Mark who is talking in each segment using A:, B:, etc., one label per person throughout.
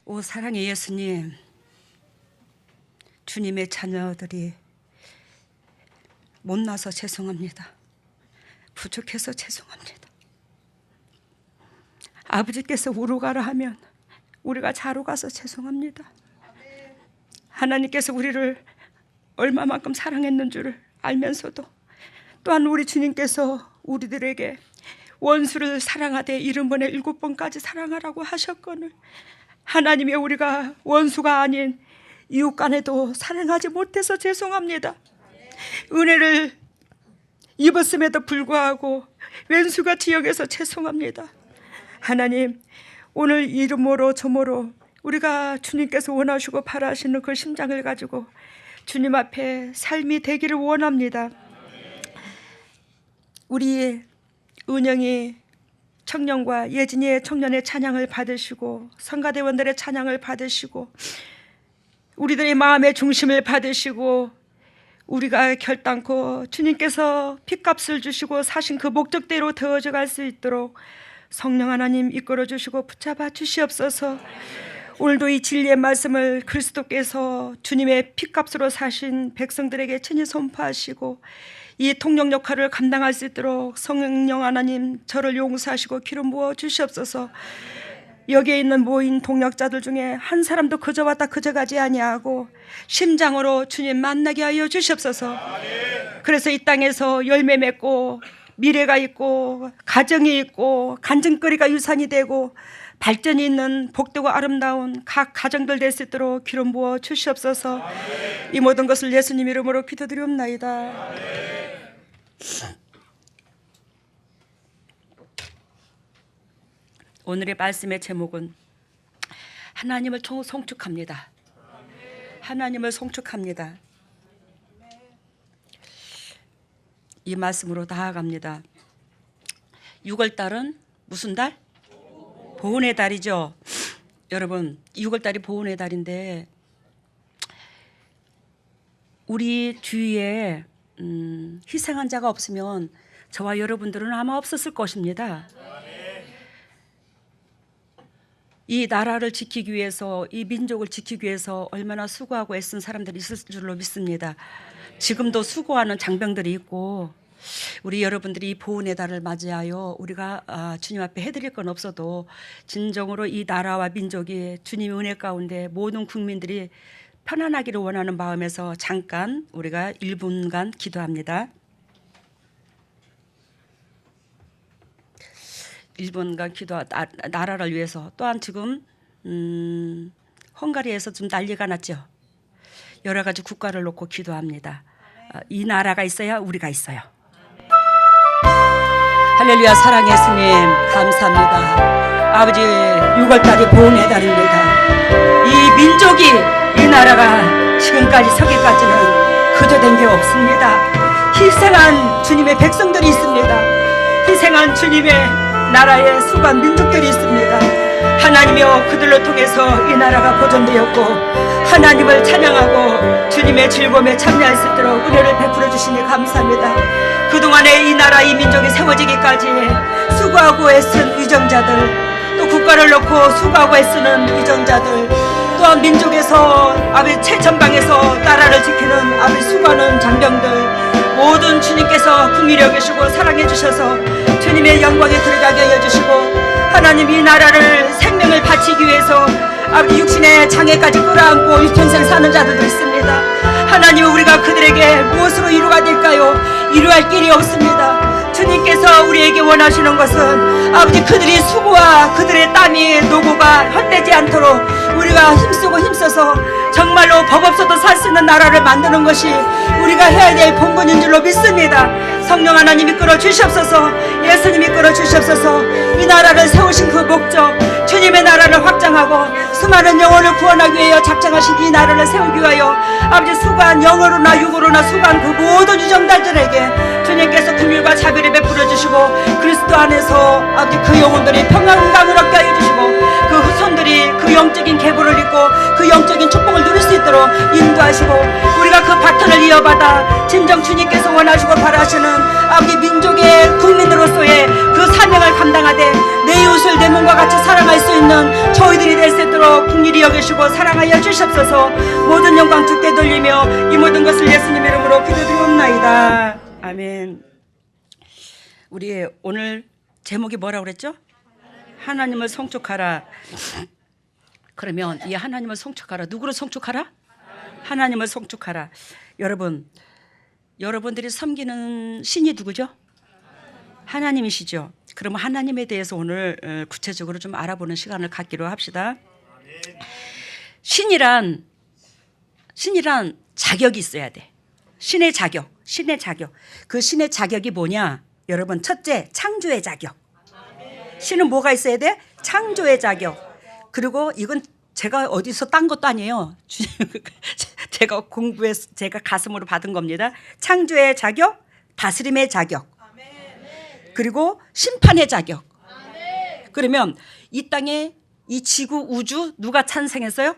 A: 오 사랑의 예수님, 주님의 자녀들이 못나서 죄송합니다. 부족해서 죄송합니다. 아버지께서 우로 가라 하면 우리가 자로 가서 죄송합니다. 하나님께서 우리를 얼마만큼 사랑했는 줄을 알면서도 또한 우리 주님께서 우리들에게 원수를 사랑하되 70번에 7번까지 사랑하라고 하셨거늘 하나님의 우리가 원수가 아닌 이웃 간에도 사랑하지 못해서 죄송합니다. 은혜를 입었음에도 불구하고 왼수같이 여겨서 죄송합니다. 하나님, 오늘 이름으로 저모로 우리가 주님께서 원하시고 바라시는 그 심장을 가지고 주님 앞에 삶이 되기를 원합니다. 우리 은영이 청년과 예진이의 청년의 찬양을 받으시고 성가대원들의 찬양을 받으시고 우리들의 마음의 중심을 받으시고 우리가 결단코 주님께서 핏값을 주시고 사신 그 목적대로 되어져 갈 수 있도록 성령 하나님 이끌어 주시고 붙잡아 주시옵소서. 오늘도 이 진리의 말씀을 그리스도께서 주님의 핏값으로 사신 백성들에게 친히 선포하시고 이 통역 역할을 감당할 수 있도록 성령 하나님 저를 용서하시고 기름 부어 주시옵소서. 여기에 있는 모인 동역자들 중에 한 사람도 그저 왔다 그저 가지 아니하고 심장으로 주님 만나게 하여 주시옵소서. 그래서 이 땅에서 열매 맺고 미래가 있고 가정이 있고 간증거리가 유산이 되고 발전이 있는 복되고 아름다운 각 가정들 될 수 있도록 기름 부어 주시옵소서. 이 모든 것을 예수님 이름으로 기도드리옵나이다. 오늘의 말씀의 제목은 하나님을 송축합니다. 하나님을 송축합니다. 이 말씀으로 나아갑니다. 6월달은 무슨 달? 보은의 달이죠. 여러분, 6월달이 보은의 달인데 우리 주위에 희생한 자가 없으면 저와 여러분들은 아마 없었을 것입니다. 이 나라를 지키기 위해서, 이 민족을 지키기 위해서 얼마나 수고하고 애쓴 사람들이 있을 줄로 믿습니다. 지금도 수고하는 장병들이 있고 우리 여러분들이 이 보은의 달을 맞이하여 우리가 주님 앞에 해드릴 건 없어도 진정으로 이 나라와 민족이 주님의 은혜 가운데 모든 국민들이 편안하기를 원하는 마음에서 잠깐 우리가 1분간 기도합니다. 1분간 기도, 나라를 위해서. 또한 지금 헝가리에서 좀 난리가 났죠. 여러 가지 국가를 놓고 기도합니다. 이 나라가 있어야 우리가 있어요. 할렐루야. 사랑의 예수님 감사합니다. 아버지, 6월달이 보은의 달입니다. 이 민족이, 이 나라가 지금까지 서기까지는 그저 된 게 없습니다. 희생한 주님의 백성들이 있습니다. 희생한 주님의 나라의 수고한 민족들이 있습니다. 하나님이여, 그들로 통해서 이 나라가 보존되었고 하나님을 찬양하고 주님의 즐거움에 참여할 수 있도록 은혜를 베풀어 주시니 감사합니다. 그동안에 이 나라, 이 민족이 세워지기까지 수고하고 애쓴 위정자들, 또 국가를 놓고 수고하고 애쓰는 위정자들, 또한 민족에서 아버지 최전방에서 나라를 지키는 아버지 수고하는 장병들, 모든 주님께서 긍휼히 여기시고 사랑해 주셔서 주님의 영광에 들어가게 하여 주시고 하나님, 이 나라를 생명을 바치기 위해서 아버지 육신의 장애까지 끌어안고 일평생 사는 자들도 있습니다. 하나님, 우리가 그들에게 무엇으로 위로가 될까요? 위로할 길이 없습니다. 주님께서 우리에게 원하시는 것은 아버지, 그들이 수고와 그들의 땀이 노고가 헛되지 않도록 우리가 힘쓰고 힘써서 정말로 법 없어도 살 수 있는 나라를 만드는 것이 우리가 해야 될 본분인 줄로 믿습니다. 성령 하나님 이끌어 주시옵소서. 예수님 이끌어 주시옵소서. 이 나라를 세우신 그 목적, 주님의 나라를 확장하고 수많은 영혼을 구원하기 위하여 작정하신 이 나라를 세우기 위하여 아버지, 수고한 영으로나 육으로나 수고한 그 모든 유정달들에게 주님께서 긍휼과 자비를 베풀어 주시고 그리스도 안에서 아버지, 그 영혼들이 평강을 얻게 하여 주시고 그 후손들이 그 영적인 계보를 입고 그 영적인 축복을 누릴 수 있도록 인도하시고 우리가 그 바톤을 이어받아 진정 주님께서 원하시고 바라시는 아버지 민족의 국민으로서의 그 사명을 감당하되 내 이웃을 내 몸과 같이 살아갈 수 있는 저희들이 될 수 있도록 긍휼히 여기시고 사랑하여 주시옵소서. 모든 영광 주께 돌리며 이 모든 것을 예수님 이름으로 기도드리옵나이다. 아멘. 우리 오늘 제목이 뭐라고 그랬죠? 하나님을 송축하라. 그러면 이 하나님을 송축하라, 누구를 송축하라? 하나님을 송축하라. 여러분들이 섬기는 신이 누구죠? 하나님이시죠. 그러면 하나님에 대해서 오늘 구체적으로 좀 알아보는 시간을 갖기로 합시다. 신이란 자격이 있어야 돼. 신의 자격. 그 신의 자격이 뭐냐? 여러분, 첫째, 창조의 자격. 신은 뭐가 있어야 돼? 창조의 자격. 그리고 이건 제가 어디서 딴 것도 아니에요. 제가 공부해서 제가 가슴으로 받은 겁니다. 창조의 자격, 다스림의 자격, 그리고 심판의 자격. 그러면 이 땅에 이 지구 우주 누가 찬성했어요?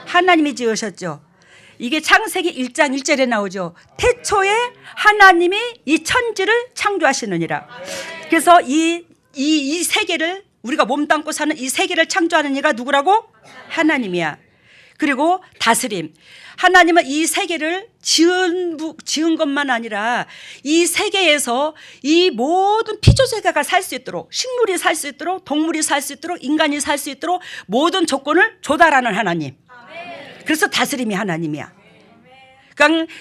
A: 하나님이 지으셨죠. 이게 창세기 1장 1절에 나오죠. 태초에 하나님이 이 천지를 창조하시느니라. 그래서 이 세계를, 우리가 몸담고 사는 이 세계를 창조하는 이가 누구라고? 하나님이야. 그리고 다스림. 하나님은 이 세계를 지은 것만 아니라 이 세계에서 이 모든 피조세계가 살 수 있도록, 식물이 살 수 있도록, 동물이 살 수 있도록, 인간이 살 수 있도록 모든 조건을 조달하는 하나님. 그래서 다스림이 하나님이야. 그러니까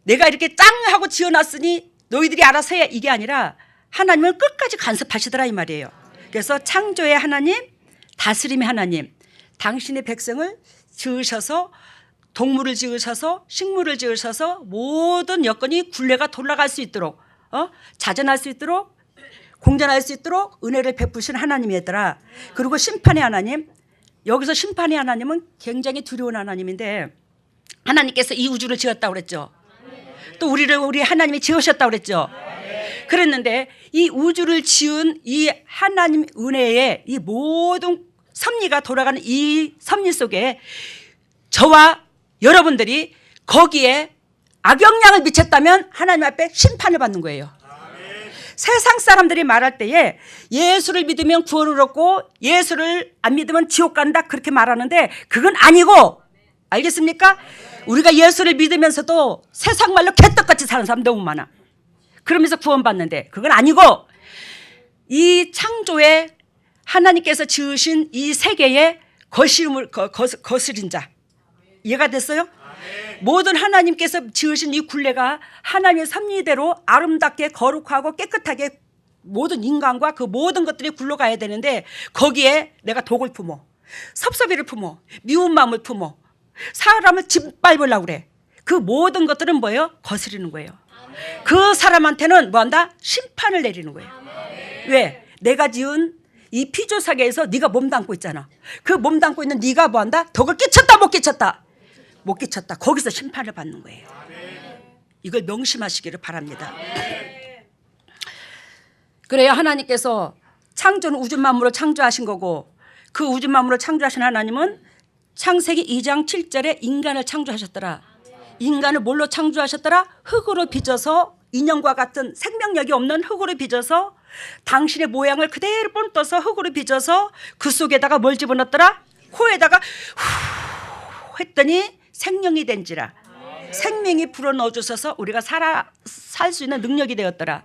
A: 내가 이렇게 짱 하고 지어놨으니 너희들이 알아서 해, 이게 아니라 하나님을 끝까지 간섭하시더라 이 말이에요. 그래서 창조의 하나님, 다스림의 하나님, 당신의 백성을 지으셔서, 동물을 지으셔서, 식물을 지으셔서 모든 여건이 굴레가 돌아갈 수 있도록, 자전할 수 있도록, 공전할 수 있도록 은혜를 베푸신 하나님이었더라. 그리고 심판의 하나님, 여기서 심판의 하나님은 굉장히 두려운 하나님인데, 하나님께서 이 우주를 지었다고 그랬죠. 또 우리 하나님이 지으셨다고 그랬죠. 그랬는데 이 우주를 지은 이 하나님 은혜의 이 모든 섭리가 돌아가는 이 섭리 속에 저와 여러분들이 거기에 악영향을 미쳤다면 하나님 앞에 심판을 받는 거예요. 세상 사람들이 말할 때에 예수를 믿으면 구원을 얻고 예수를 안 믿으면 지옥 간다, 그렇게 말하는데 그건 아니고, 알겠습니까? 우리가 예수를 믿으면서도 세상 말로 개떡같이 사는 사람 너무 많아. 그러면서 구원받는데 그건 아니고, 이 창조에 하나님께서 지으신 이 세계에 거스린 자, 이해가 됐어요? 모든 하나님께서 지으신 이 굴레가 하나님의 섭리대로 아름답게 거룩하고 깨끗하게 모든 인간과 그 모든 것들이 굴러가야 되는데, 거기에 내가 독을 품어, 섭섭이를 품어, 미운 마음을 품어, 사람을 짓밟으려고 그래. 그 모든 것들은 뭐예요? 거스리는 거예요. 그 사람한테는 뭐한다? 심판을 내리는 거예요. 왜? 내가 지은 이 피조사계에서 네가 몸담고 있잖아. 그 몸담고 있는 네가 뭐한다? 덕을 끼쳤다, 못 끼쳤다? 못 끼쳤다. 거기서 심판을 받는 거예요. 이걸 명심하시기를 바랍니다. 그래야 하나님께서 창조는 우주 만물을 창조하신 거고, 그 우주 만물을 창조하신 하나님은 창세기 2장 7절에 인간을 창조하셨더라. 인간을 뭘로 창조하셨더라? 흙으로 빚어서, 인형과 같은 생명력이 없는 흙으로 빚어서 당신의 모양을 그대로 본떠서 흙으로 빚어서 그 속에다가 뭘 집어넣었더라? 코에다가 후 했더니 생명이 된지라. 생명이 불어넣어 주셔서 우리가 살 수 있는 능력이 되었더라.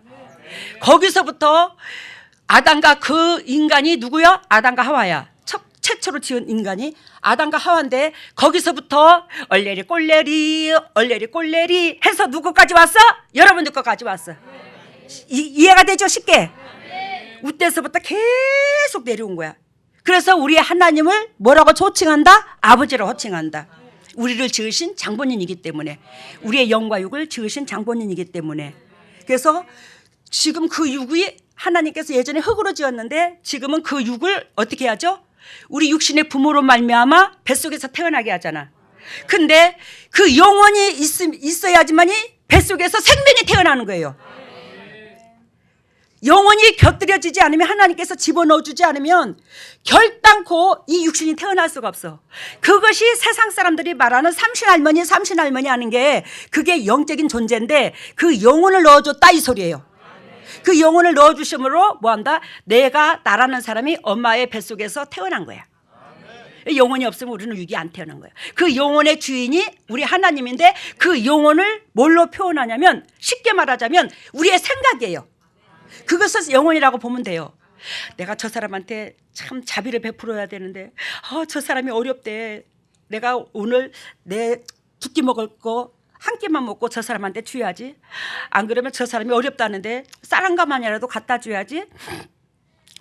A: 거기서부터 아담과 그 인간이 누구야? 아담과 하와야. 최초로 지은 인간이 아담과 하와인데, 거기서부터 얼레리 꼴레리 해서 누구까지 왔어? 여러분들 것까지 왔어. 이해가 되죠? 쉽게. 우때서부터 계속 내려온 거야. 그래서 우리 하나님을 뭐라고 호칭한다? 아버지로 호칭한다. 우리를 지으신 장본인이기 때문에, 우리의 영과 육을 지으신 장본인이기 때문에. 그래서 지금 그 육이 하나님께서 예전에 흙으로 지었는데 지금은 그 육을 어떻게 하죠? 우리 육신의 부모로 말미암아 뱃속에서 태어나게 하잖아. 근데 그 영혼이 있어야지만이 뱃속에서 생명이 태어나는 거예요. 영혼이 곁들여지지 않으면, 하나님께서 집어넣어주지 않으면 결단코 이 육신이 태어날 수가 없어. 그것이 세상 사람들이 말하는 삼신할머니 하는 게, 그게 영적인 존재인데 그 영혼을 넣어줬다 이 소리예요. 그 영혼을 넣어주심으로 뭐한다? 내가 나라는 사람이 엄마의 뱃속에서 태어난 거야. 영혼이 없으면 우리는 육이 안 태어난 거예요. 그 영혼의 주인이 우리 하나님인데 그 영혼을 뭘로 표현하냐면 쉽게 말하자면 우리의 생각이에요. 그것을 영혼이라고 보면 돼요. 내가 저 사람한테 참 자비를 베풀어야 되는데 저 사람이 어렵대. 내가 오늘 내 두 끼 먹을 거 한 끼만 먹고 저 사람한테 줘야지. 안 그러면 저 사람이 어렵다는데 쌀 한 가마니라도 갖다 줘야지.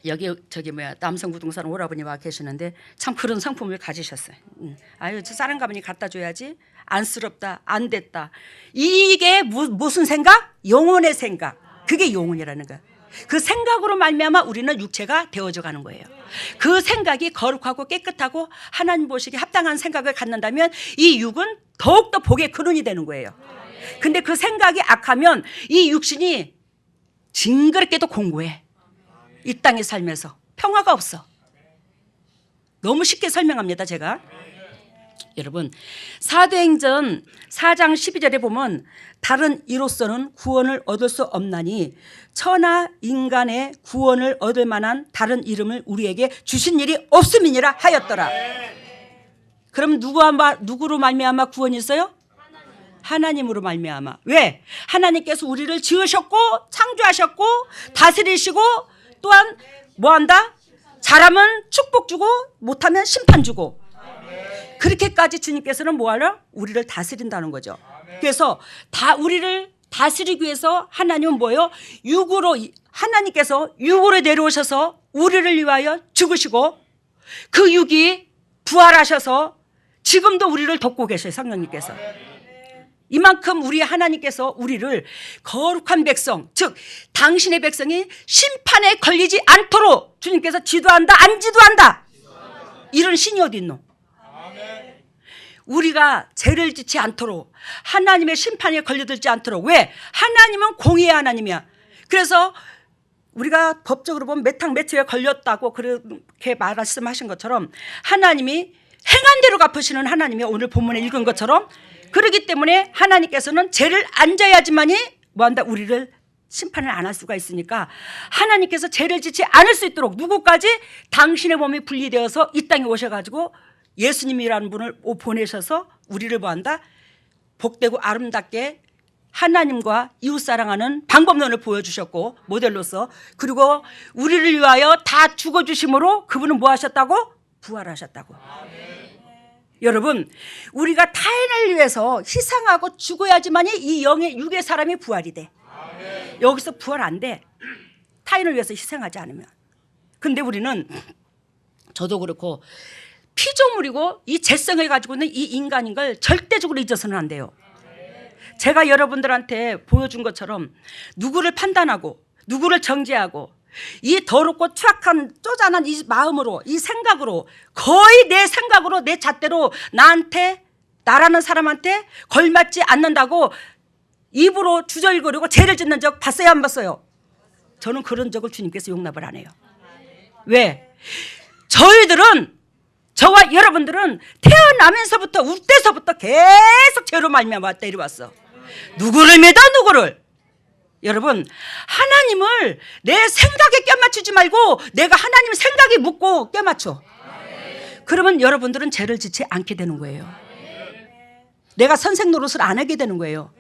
A: 여기 저기 남성부동산 오라버니 와 계시는데 참 그런 성품을 가지셨어요. 아유 저 쌀 한 가마니 갖다 줘야지. 안쓰럽다, 안 됐다. 이게 무슨 생각? 영혼의 생각. 그게 영혼이라는 거야. 그 생각으로 말미암아 우리는 육체가 되어져 가는 거예요. 그 생각이 거룩하고 깨끗하고 하나님 보시기에 합당한 생각을 갖는다면 이 육은 더욱더 복의 근원이 되는 거예요. 근데 그 생각이 악하면 이 육신이 징그럽게도 공고해. 이 땅에 살면서 평화가 없어. 너무 쉽게 설명합니다 제가. 여러분 사도행전 4장 12절에 보면 다른 이로서는 구원을 얻을 수 없나니 천하 인간의 구원을 얻을 만한 다른 이름을 우리에게 주신 일이 없음이니라 하였더라. 그럼 누구로 말미암아 구원이 있어요? 하나님으로 말미암아. 왜? 하나님께서 우리를 지으셨고 창조하셨고 다스리시고 또한 뭐한다? 잘하면 축복 주고 못하면 심판 주고 그렇게까지 주님께서는 뭐하러? 우리를 다스린다는 거죠. 그래서 다 우리를 다스리기 위해서 하나님은 뭐예요? 육으로 하나님께서 육으로 내려오셔서 우리를 위하여 죽으시고 그 육이 부활하셔서 지금도 우리를 돕고 계셔요. 성령님께서. 이만큼 우리 하나님께서 우리를 거룩한 백성 즉 당신의 백성이 심판에 걸리지 않도록 주님께서 지도한다 안 지도한다. 이런 신이 어디 있노? 우리가 죄를 짓지 않도록 하나님의 심판에 걸려들지 않도록. 왜? 하나님은 공의의 하나님이야. 그래서 우리가 법적으로 보면 매탕매투에 걸렸다고 그렇게 말씀하신 것처럼 하나님이 행한 대로 갚으시는 하나님이 오늘 본문에 읽은 것처럼 그렇기 때문에 하나님께서는 죄를 안 져야지만이 뭐한다? 우리를 심판을 안 할 수가 있으니까 하나님께서 죄를 짓지 않을 수 있도록 누구까지? 당신의 몸이 분리되어서 이 땅에 오셔가지고 예수님이라는 분을 보내셔서 우리를 뭐한다? 복되고 아름답게 하나님과 이웃사랑하는 방법론을 보여주셨고 모델로서 그리고 우리를 위하여 다 죽어주심으로 그분은 뭐 하셨다고? 부활하셨다고. 여러분 우리가 타인을 위해서 희생하고 죽어야지만이 이 영의 육의 사람이 부활이 돼. 여기서 부활 안 돼. 타인을 위해서 희생하지 않으면. 근데 우리는 저도 그렇고 피조물이고 이 죄성을 가지고 있는 이 인간인 걸 절대적으로 잊어서는 안 돼요. 제가 여러분들한테 보여준 것처럼 누구를 판단하고 누구를 정죄하고 이 더럽고 추악한 쪼잔한 이 마음으로 이 생각으로 거의 내 생각으로 내 잣대로 나라는 사람한테 걸맞지 않는다고 입으로 주저일거리고 죄를 짓는 적 봤어요 안 봤어요? 저는 그런 적을 주님께서 용납을 안 해요. 왜? 저와 여러분들은 태어나면서부터 울 때서부터 계속 죄로 말미암아 때려왔어. 누구를 믿어 누구를? 여러분 하나님을 내 생각에 껴맞추지 말고 내가 하나님 생각에 묻고 껴맞춰. 그러면 여러분들은 죄를 짓지 않게 되는 거예요. 내가 선생 노릇을 안 하게 되는 거예요.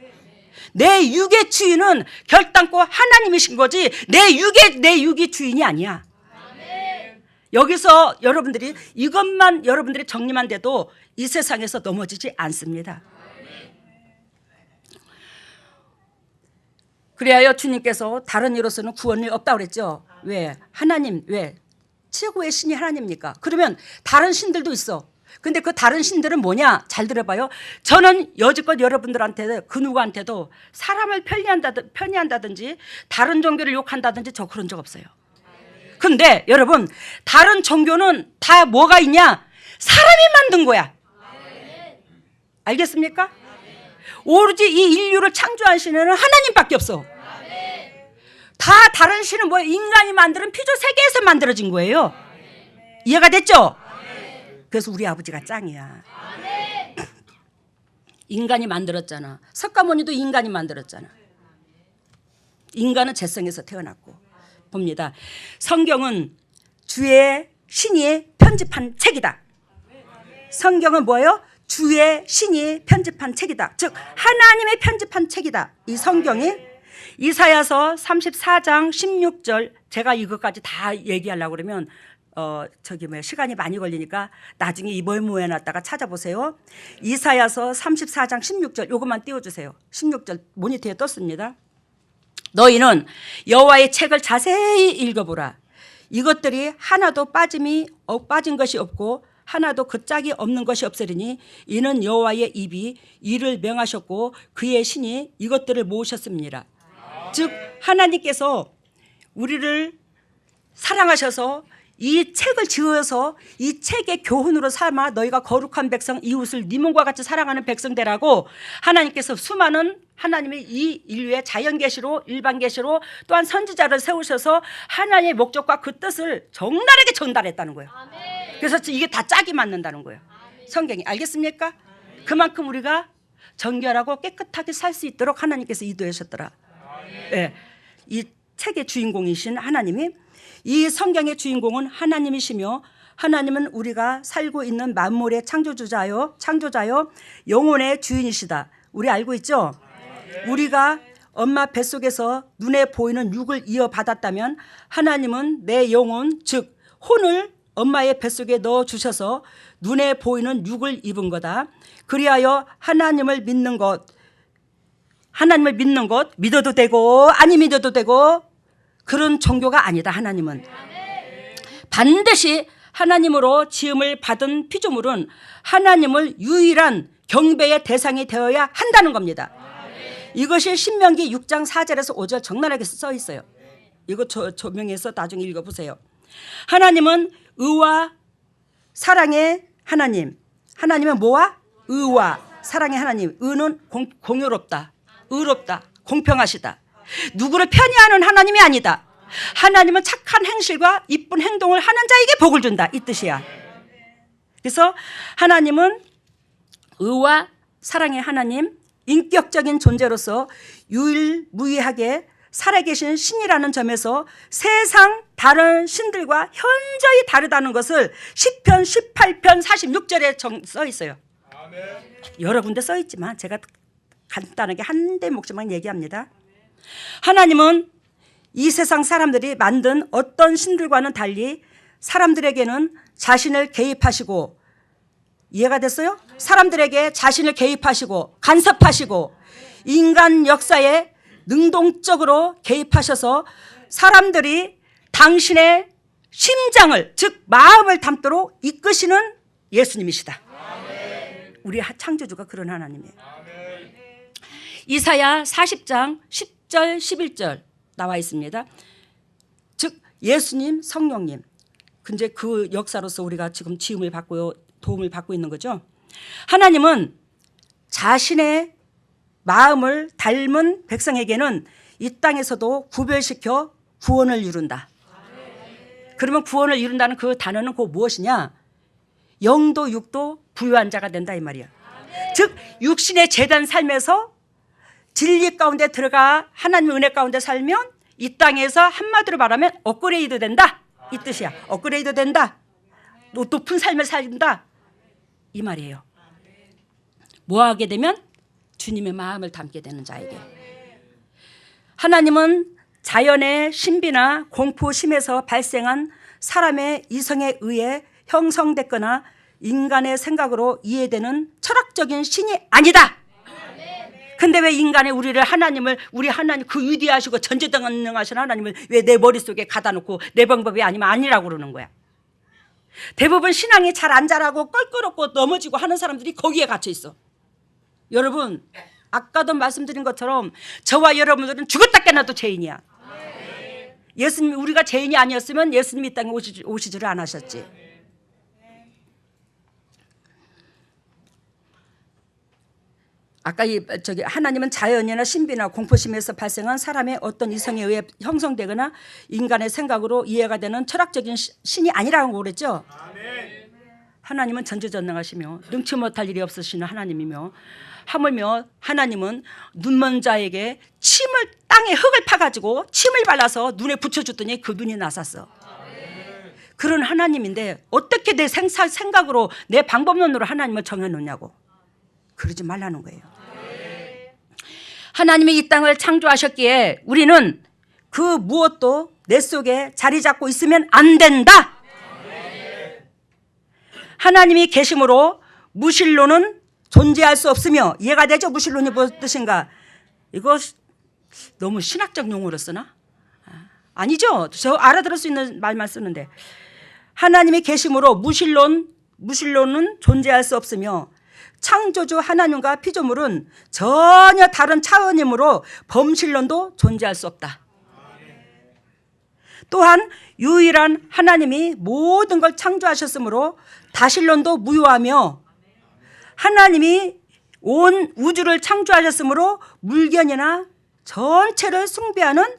A: 내 육의 주인은 결단코 하나님이신 거지 내 육이 주인이 아니야. 여기서 여러분들이 이것만 여러분들이 정리만 돼도 이 세상에서 넘어지지 않습니다. 그래야 주님께서 다른 이로서는 구원이 없다고 그랬죠. 왜? 하나님 왜? 최고의 신이 하나님입니까? 그러면 다른 신들도 있어. 근데 그 다른 신들은 뭐냐? 잘 들어봐요. 저는 여지껏 여러분들한테 그 누구한테도 사람을 편애한다든지 다른 종교를 욕한다든지 저 그런 적 없어요. 근데 여러분 다른 종교는 다 뭐가 있냐? 사람이 만든 거야. 알겠습니까? 오로지 이 인류를 창조한 신은 하나님밖에 없어. 다 다른 신은 뭐예요? 인간이 만드는 피조 세계에서 만들어진 거예요. 이해가 됐죠? 그래서 우리 아버지가 짱이야. 인간이 만들었잖아. 석가모니도 인간이 만들었잖아. 인간은 재성에서 태어났고 봅니다. 성경은 주의 신이 편집한 책이다. 성경은 뭐예요? 주의 신이 편집한 책이다. 즉 하나님의 편집한 책이다. 이 성경이 이사야서 34장 16절 제가 이것까지 다 얘기하려고 그러면 시간이 많이 걸리니까 나중에 이 메모해 놨다가 찾아보세요. 이사야서 34장 16절 요것만 띄워주세요. 16절 모니터에 떴습니다. 너희는 여호와의 책을 자세히 읽어보라. 이것들이 하나도 빠진 것이 없고 하나도 그 짝이 없는 것이 없으리니 이는 여호와의 입이 이를 명하셨고 그의 신이 이것들을 모으셨습니다. 즉 하나님께서 우리를 사랑하셔서 이 책을 지어서 이 책의 교훈으로 삼아 너희가 거룩한 백성 이웃을 네 몸과 같이 사랑하는 백성 되라고 하나님께서 수많은 하나님의 이 인류의 자연 계시로 일반 계시로 또한 선지자를 세우셔서 하나님의 목적과 그 뜻을 적나라하게 전달했다는 거예요. 그래서 이게 다 짝이 맞는다는 거예요. 성경이. 알겠습니까? 그만큼 우리가 정결하고 깨끗하게 살 수 있도록 하나님께서 인도하셨더라. 네. 이 책의 주인공이신 하나님이 이 성경의 주인공은 하나님이시며 하나님은 우리가 살고 있는 만물의 창조자요 영혼의 주인이시다. 우리 알고 있죠? 우리가 엄마 뱃속에서 눈에 보이는 육을 이어받았다면 하나님은 내 영혼 즉 혼을 엄마의 뱃속에 넣어주셔서 눈에 보이는 육을 입은 거다. 그리하여 하나님을 믿는 것 믿어도 되고 아니 믿어도 되고 그런 종교가 아니다. 하나님은 반드시 하나님으로 지음을 받은 피조물은 하나님을 유일한 경배의 대상이 되어야 한다는 겁니다. 이것이 신명기 6장 4절에서 5절 적나라하게 써 있어요. 이거 조명해서 나중에 읽어보세요. 하나님은 의와 사랑의 하나님. 하나님은 뭐와? 의와 사랑의 하나님. 의는 공유롭다, 의롭다, 공평하시다. 누구를 편애하는 하나님이 아니다. 하나님은 착한 행실과 이쁜 행동을 하는 자에게 복을 준다. 이 뜻이야. 그래서 하나님은 의와 사랑의 하나님, 인격적인 존재로서 유일무이하게 살아계신 신이라는 점에서 세상 다른 신들과 현저히 다르다는 것을 시편 18편 46절에 써 있어요. 여러 군데 써 있지만 제가 간단하게 한 대목만 얘기합니다. 하나님은 이 세상 사람들이 만든 어떤 신들과는 달리 사람들에게는 자신을 개입하시고, 이해가 됐어요? 사람들에게 자신을 개입하시고 간섭하시고 인간 역사에 능동적으로 개입하셔서 사람들이 당신의 심장을 즉 마음을 담도록 이끄시는 예수님이시다. 우리 창조주가 그런 하나님이에요. 이사야 40장 10절 11절 나와 있습니다. 즉 예수님 성령님 근데 그 역사로서 우리가 지금 지음을 받고 도움을 받고 있는 거죠. 하나님은 자신의 마음을 닮은 백성에게는 이 땅에서도 구별시켜 구원을 이룬다. 그러면 구원을 이룬다는 그 단어는 그 무엇이냐? 영도 육도 부유한 자가 된다 이 말이야. 즉 육신의 제단 삶에서 진리 가운데 들어가 하나님의 은혜 가운데 살면 이 땅에서 한마디로 말하면 업그레이드 된다 이 뜻이야. 업그레이드 된다. 높은 삶을 살린다 이 말이에요. 뭐 하게 되면 주님의 마음을 담게 되는 자에게. 하나님은 자연의 신비나 공포심에서 발생한 사람의 이성에 의해 형성됐거나 인간의 생각으로 이해되는 철학적인 신이 아니다. 근데 왜 인간의 우리 하나님 그 위대하시고 전지전능하신 하나님을 왜 내 머릿속에 가다 놓고 내 방법이 아니면 아니라고 그러는 거야. 대부분 신앙이 잘 안 자라고 껄끄럽고 넘어지고 하는 사람들이 거기에 갇혀 있어. 여러분 아까도 말씀드린 것처럼 저와 여러분들은 죽었다 깨어나도 죄인이야. 예수님 우리가 죄인이 아니었으면 예수님이 이 땅에 오시지를 않으셨지. 아까 하나님은 자연이나 신비나 공포심에서 발생한 사람의 어떤 이성에 의해 형성되거나 인간의 생각으로 이해가 되는 철학적인 신이 아니라고 그랬죠. 하나님은 전지전능하시며 능치 못할 일이 없으시는 하나님이며 하물며 하나님은 눈먼 자에게 침을 딱 땅에 흙을 파가지고 침을 발라서 눈에 붙여줬더니 그 눈이 나섰어. 그런 하나님인데 어떻게 내 생각으로 내 방법론으로 하나님을 정해놓냐고. 그러지 말라는 거예요. 하나님이 이 땅을 창조하셨기에 우리는 그 무엇도 내 속에 자리 잡고 있으면 안 된다. 하나님이 계심으로 무실론은 존재할 수 없으며, 이해가 되죠? 무실론이 무슨 뜻인가? 이거 너무 신학적 용어로 쓰나? 아니죠. 저 알아들을 수 있는 말만 쓰는데, 하나님이 계심으로 무실론은 존재할 수 없으며 창조주 하나님과 피조물은 전혀 다른 차원이므로 범실론도 존재할 수 없다. 또한 유일한 하나님이 모든 걸 창조하셨으므로 다실론도 무효하며, 하나님이 온 우주를 창조하셨으므로 물견이나 전체를 숭배하는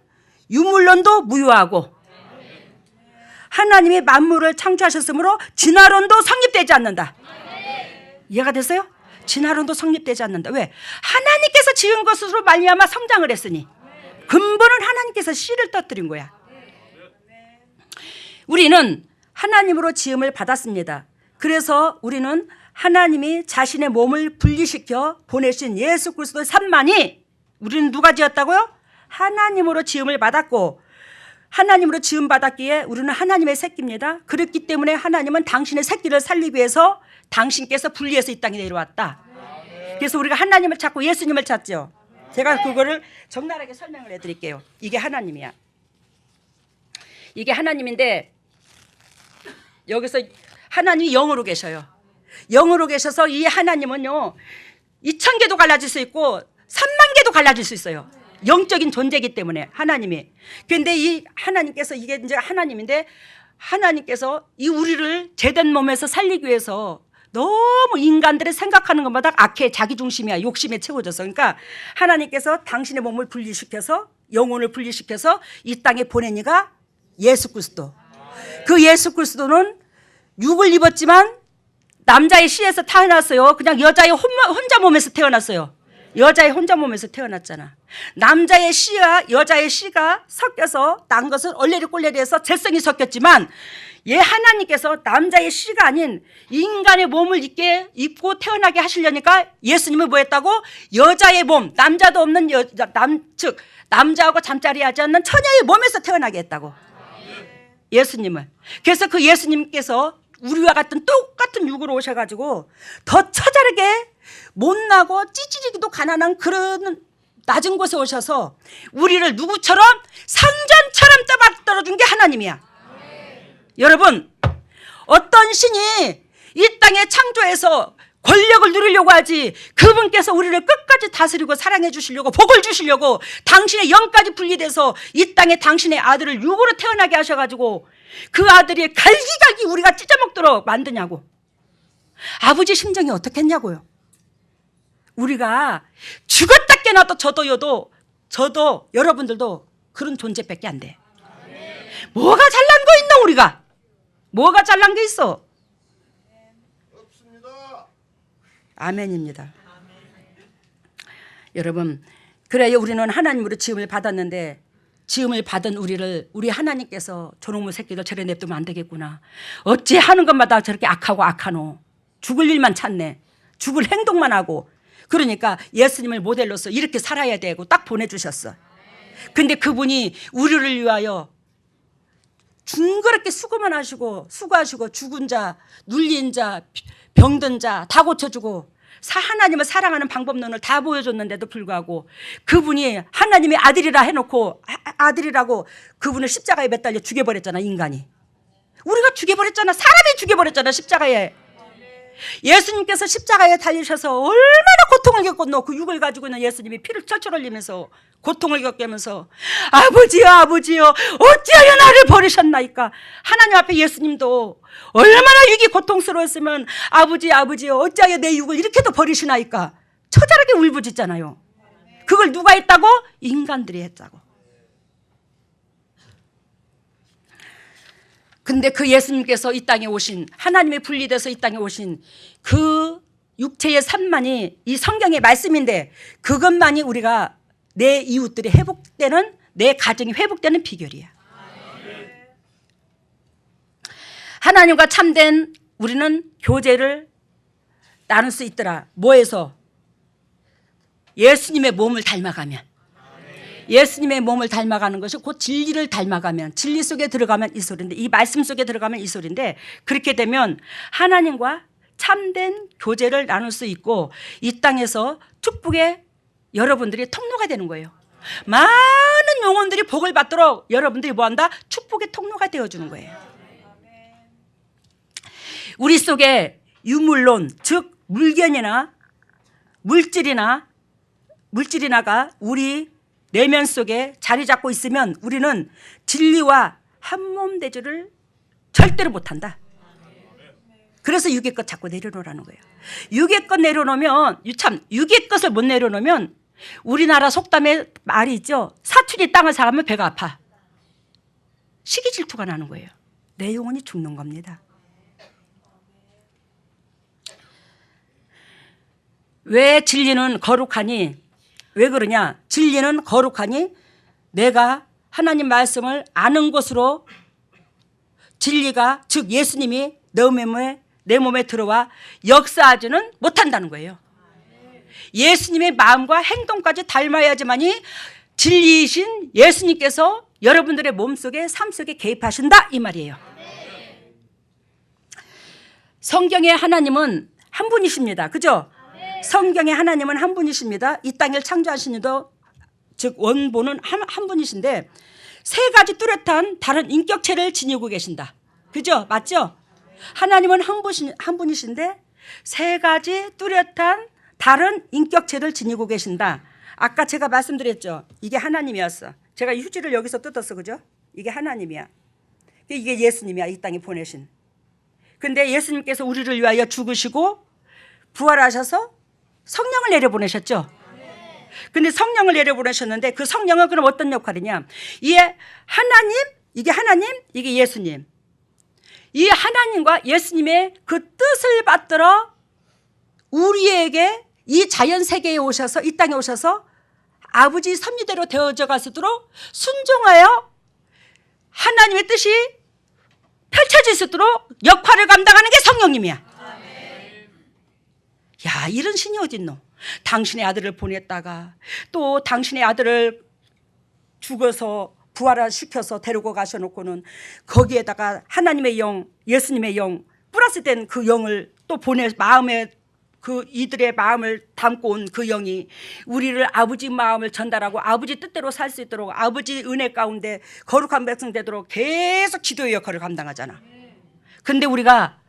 A: 유물론도 무효하고, 하나님이 만물을 창조하셨으므로 진화론도 성립되지 않는다. 이해가 됐어요? 진화론도 성립되지 않는다. 왜? 하나님께서 지은 것으로 말미암아 성장을 했으니. 근본은 하나님께서 씨를 떠뜨린 거야. 우리는 하나님으로 지음을 받았습니다. 그래서 우리는 하나님이 자신의 몸을 분리시켜 보내신 예수 그리스도의 산만이, 우리는 누가 지었다고요? 하나님으로 지음을 받았고, 하나님으로 지음 받았기에 우리는 하나님의 새끼입니다. 그렇기 때문에 하나님은 당신의 새끼를 살리기 위해서 당신께서 분리해서 이 땅에 내려왔다. 그래서 우리가 하나님을 찾고 예수님을 찾죠. 제가 그거를 적나라하게 설명을 해드릴게요. 이게 하나님이야. 이게 하나님인데, 여기서 하나님이 영으로 계셔요. 영으로 계셔서 이 하나님은요 2000개도 갈라질 수 있고 30,000개도 갈라질 수 있어요. 영적인 존재이기 때문에 하나님이. 그런데 이 하나님께서, 이게 이제 하나님인데, 하나님께서 이 우리를 제된 몸에서 살리기 위해서 너무 인간들의 생각하는 것마다 악해, 자기중심이야, 욕심에 채워져서. 그러니까 하나님께서 당신의 몸을 분리시켜서, 영혼을 분리시켜서 이 땅에 보낸 이가 예수 그리스도. 그 예수 그리스도는 육을 입었지만 남자의 씨에서 태어났어요. 그냥 여자의 혼자 몸에서 태어났어요. 여자의 혼자 몸에서 태어났잖아. 남자의 씨와 여자의 씨가 섞여서 난 것은 얼레리 꼴레리해서 재성이 섞였지만, 얘 하나님께서 남자의 씨가 아닌 인간의 몸을 입고 태어나게 하시려니까 예수님은 뭐 했다고? 여자의 몸, 남자도 없는 즉 남자하고 잠자리하지 않는 처녀의 몸에서 태어나게 했다고. 예수님을. 그래서 그 예수님께서 우리와 같은 똑같은 육으로 오셔가지고 더 처자르게 못나고 찌질이기도 가난한 그런 낮은 곳에 오셔서 우리를 누구처럼? 상전처럼 떠받들어준 게 하나님이야. 여러분, 어떤 신이 이 땅에 창조해서 권력을 누리려고 하지, 그분께서 우리를 끝까지 다스리고 사랑해 주시려고, 복을 주시려고 당신의 영까지 분리돼서 이 땅에 당신의 아들을 육으로 태어나게 하셔가지고 그 아들이 갈기갈기 우리가 찢어먹도록 만드냐고. 아버지 심정이 어떻겠냐고요. 우리가 죽었다 깨나도 저도 여러분들도 그런 존재밖에 안 돼. 뭐가 잘난 거 있나 우리가? 뭐가 잘난 게 있어? 없습니다. 아멘입니다. 여러분, 그래야 우리는 하나님으로 지음을 받았는데, 지음을 받은 우리 하나님께서 저놈의 새끼들 저래 냅두면 안 되겠구나. 어찌 하는 것마다 저렇게 악하고 악하노. 죽을 일만 찾네. 죽을 행동만 하고. 그러니까 예수님을 모델로서 이렇게 살아야 되고 딱 보내주셨어. 근데 그분이 우리를 위하여 중그렇게 수고하시고 죽은 자, 눌린 자, 병든 자 다 고쳐주고 하나님을 사랑하는 방법론을 다 보여줬는데도 불구하고 그분이 하나님의 아들이라 해놓고 아들이라고 그분을 십자가에 매달려 죽여버렸잖아. 인간이. 우리가 죽여버렸잖아. 사람이 죽여버렸잖아. 십자가에. 예수님께서 십자가에 달리셔서 얼마나 고통을 겪었노. 그 육을 가지고 있는 예수님이 피를 철철 흘리면서 고통을 겪으면서 아버지여 어찌하여 나를 버리셨나이까. 하나님 앞에 예수님도 얼마나 육이 고통스러웠으면 아버지여 어찌하여 내 육을 이렇게도 버리시나이까. 처절하게 울부짖잖아요. 그걸 누가 했다고? 인간들이 했다고. 근데 그 예수님께서 이 땅에 오신, 하나님의 분리돼서 이 땅에 오신 그 육체의 산만이 이 성경의 말씀인데, 그것만이 우리가 내 이웃들이 회복되는, 내 가정이 회복되는 비결이야. 하나님과 참된 우리는 교제를 나눌 수 있더라. 뭐에서? 예수님의 몸을 닮아가면. 예수님의 몸을 닮아가는 것이 곧 진리를 닮아가면, 진리 속에 들어가면 이 소리인데, 이 말씀 속에 들어가면 이 소리인데, 그렇게 되면 하나님과 참된 교제를 나눌 수 있고 이 땅에서 축복의 여러분들이 통로가 되는 거예요. 많은 영혼들이 복을 받도록 여러분들이 뭐한다? 축복의 통로가 되어주는 거예요. 우리 속에 유물론, 즉 물견이나 물질이나가 우리 내면 속에 자리 잡고 있으면 우리는 진리와 한몸 대조를 절대로 못한다. 그래서 육의 것 자꾸 내려놓으라는 거예요. 육의 것 내려놓으면, 육의 것을 못 내려놓으면 우리나라 속담에 말이 있죠. 사투리 땅을 사가면 배가 아파. 시기 질투가 나는 거예요. 내 영혼이 죽는 겁니다. 왜 진리는 거룩하니? 왜 그러냐? 진리는 거룩하니 내가 하나님 말씀을 아는 것으로 진리가, 즉 예수님이 내 몸에 들어와 역사하지는 못한다는 거예요. 예수님의 마음과 행동까지 닮아야지만이 진리이신 예수님께서 여러분들의 몸속에, 삶 속에 개입하신다 이 말이에요. 성경의 하나님은 한 분이십니다. 그죠? 성경의 하나님은 한 분이십니다. 이 땅을 창조하신 이도, 즉 원본은 한 분이신데 세 가지 뚜렷한 다른 인격체를 지니고 계신다. 그죠? 맞죠? 하나님은 한 분이신데 세 가지 뚜렷한 다른 인격체를 지니고 계신다. 아까 제가 말씀드렸죠. 이게 하나님이었어. 제가 이 휴지를 여기서 뜯었어. 그죠? 이게 하나님이야. 이게 예수님이야. 이 땅에 보내신. 근데 예수님께서 우리를 위하여 죽으시고 부활하셔서 성령을 내려보내셨죠. 근데 성령을 내려보내셨는데 그 성령은 그럼 어떤 역할이냐? 이게 하나님, 이게 예수님. 이 하나님과 예수님의 그 뜻을 받들어 우리에게 이 자연 세계에 오셔서, 이 땅에 오셔서 아버지 섭리대로 되어져 가시도록 순종하여 하나님의 뜻이 펼쳐질 수 있도록 역할을 감당하는 게 성령님이야. 야, 이런 신이 어딨노? 당신의 아들을 보냈다가 또 당신의 아들을 죽어서 부활시켜서 데리고 가셔놓고는 거기에다가 하나님의 영, 예수님의 영, 플러스된 그 영을 또 마음에 그 이들의 마음을 담고 온 그 영이 우리를 아버지 마음을 전달하고 아버지 뜻대로 살 수 있도록 아버지 은혜 가운데 거룩한 백성 되도록 계속 지도의 역할을 감당하잖아. 근데 우리가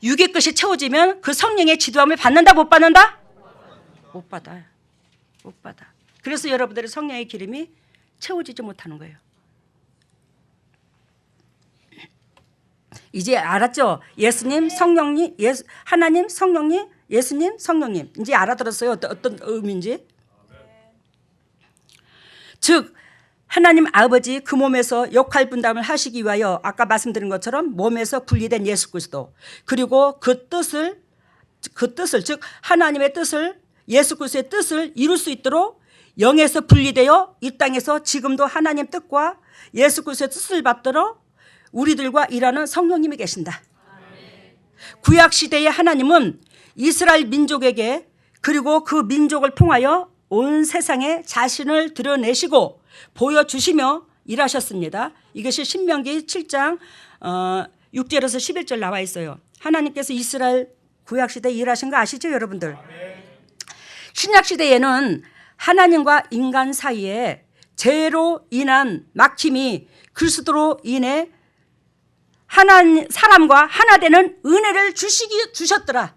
A: 육의 것이 채워지면 그 성령의 지도함을 받는다 못 받는다? 못 받아요. 못 받아. 그래서 여러분들의 성령의 기름이 채워지지 못하는 거예요. 이제 알았죠? 예수님, 성령님, 하나님, 성령님, 예수님, 성령님. 이제 알아들었어요? 어떤 의미인지? 즉 하나님 아버지 그 몸에서 역할 분담을 하시기 위하여 아까 말씀드린 것처럼 몸에서 분리된 예수 그리스도, 그리고 그 뜻을 즉 하나님의 뜻을, 예수 그리스도의 뜻을 이룰 수 있도록 영에서 분리되어 이 땅에서 지금도 하나님 뜻과 예수 그리스도의 뜻을 받들어 우리들과 일하는 성령님이 계신다. 구약 시대의 하나님은 이스라엘 민족에게, 그리고 그 민족을 통하여 온 세상에 자신을 드러내시고 보여주시며 일하셨습니다. 이것이 신명기 7장 6절에서 11절 나와 있어요. 하나님께서 이스라엘 구약시대에 일하신 거 아시죠 여러분들? 신약시대에는 하나님과 인간 사이에 죄로 인한 막힘이 그리스도로 인해 사람과 하나 되는 은혜를 주셨더라.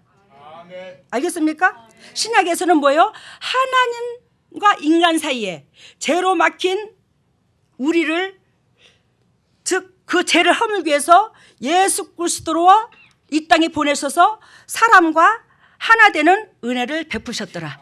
A: 알겠습니까? 신약에서는 뭐예요? 하나님과 인간 사이에 죄로 막힌 우리를, 즉 그 죄를 허물기 위해서 예수 그리스도로 이 땅에 보내셔서 사람과 하나 되는 은혜를 베푸셨더라.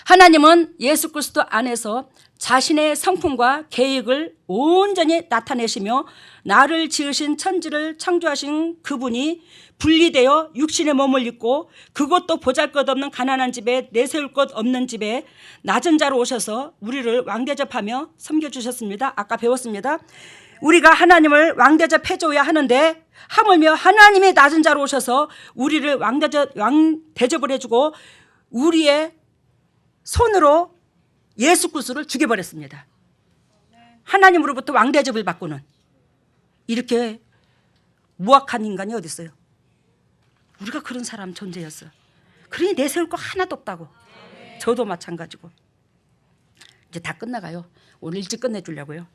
A: 하나님은 예수 그리스도 안에서 자신의 성품과 계획을 온전히 나타내시며 나를 지으신 천지를 창조하신 그분이 분리되어 육신의 몸을 입고 그것도 보잘것없는 가난한 집에 내세울 것 없는 집에 낮은 자로 오셔서 우리를 왕대접하며 섬겨주셨습니다. 아까 배웠습니다. 우리가 하나님을 왕대접해줘야 하는데 하물며 하나님의 낮은 자로 오셔서 우리를 왕대접을 해주고 우리의 손으로 예수 그리스도를 죽여버렸습니다. 하나님으로부터 왕대접을 받고는 이렇게 무악한 인간이 어디 있어요? 우리가 그런 사람 존재였어. 그러니 내세울 거 하나도 없다고. 저도 마찬가지고. 이제 다 끝나가요. 오늘 일찍 끝내주려고요.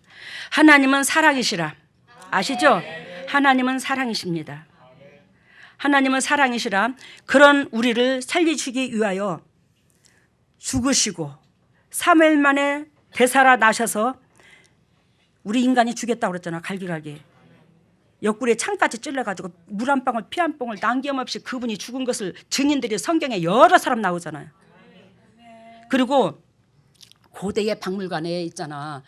A: 하나님은 사랑이시라. 아시죠? 하나님은 사랑이십니다. 하나님은 사랑이시라. 그런 우리를 살리시기 위하여 죽으시고 3일 만에 되살아나셔서 우리 인간이 죽였다고 그랬잖아. 갈기갈기. 옆구리에 창까지 찔러가지고 물 한 방울 피 한 방울 남김없이 그분이 죽은 것을 증인들이 성경에 여러 사람 나오잖아요. 그리고 고대의 박물관에 있잖아.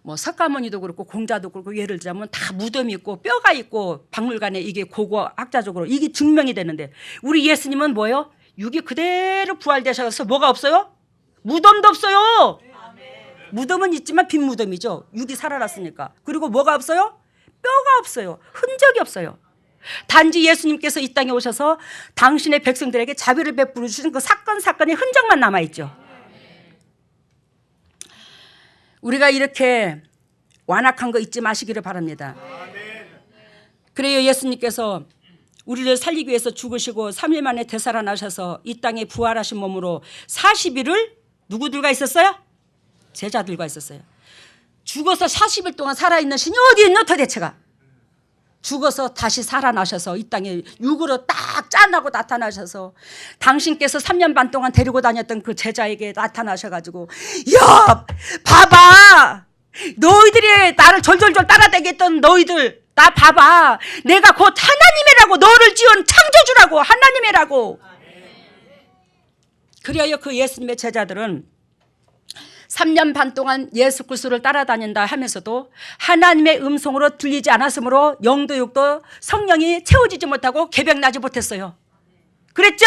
A: 뭐 석가모니도 그렇고 공자도 그렇고 예를 들자면 다 무덤이 있고 뼈가 있고 박물관에 이게 고고 학자적으로 이게 증명이 되는데 우리 예수님은 뭐예요? 육이 그대로 부활되셔서 뭐가 없어요? 무덤도 없어요. 무덤은 있지만 빈 무덤이죠. 육이 살아났으니까. 그리고 뭐가 없어요? 뼈가 없어요. 흔적이 없어요. 단지 예수님께서 이 땅에 오셔서 당신의 백성들에게 자비를 베풀어 주신 그 사건의 흔적만 남아있죠. 우리가 이렇게 완악한 거 잊지 마시기를 바랍니다. 그래요. 예수님께서 우리를 살리기 위해서 죽으시고 3일 만에 되살아나셔서 이 땅에 부활하신 몸으로 40일을 누구들과 있었어요? 제자들과 있었어요. 죽어서 40일 동안 살아있는 신이 어디 있노 도대체가. 죽어서 다시 살아나셔서 이 땅에 육으로 딱 짠하고 나타나셔서 당신께서 3년 반 동안 데리고 다녔던 그 제자에게 나타나셔가지고 야 봐봐 너희들이 나를 졸졸졸 따라다녔던 너희들 나 봐봐 내가 곧 하나님이라고 너를 지은 창조주라고 하나님이라고. 그리하여 그 예수님의 제자들은 3년 반 동안 예수 그리스도를 따라다닌다 하면서도 하나님의 음성으로 들리지 않았으므로 영도 육도 성령이 채워지지 못하고 개벽나지 못했어요. 그랬죠?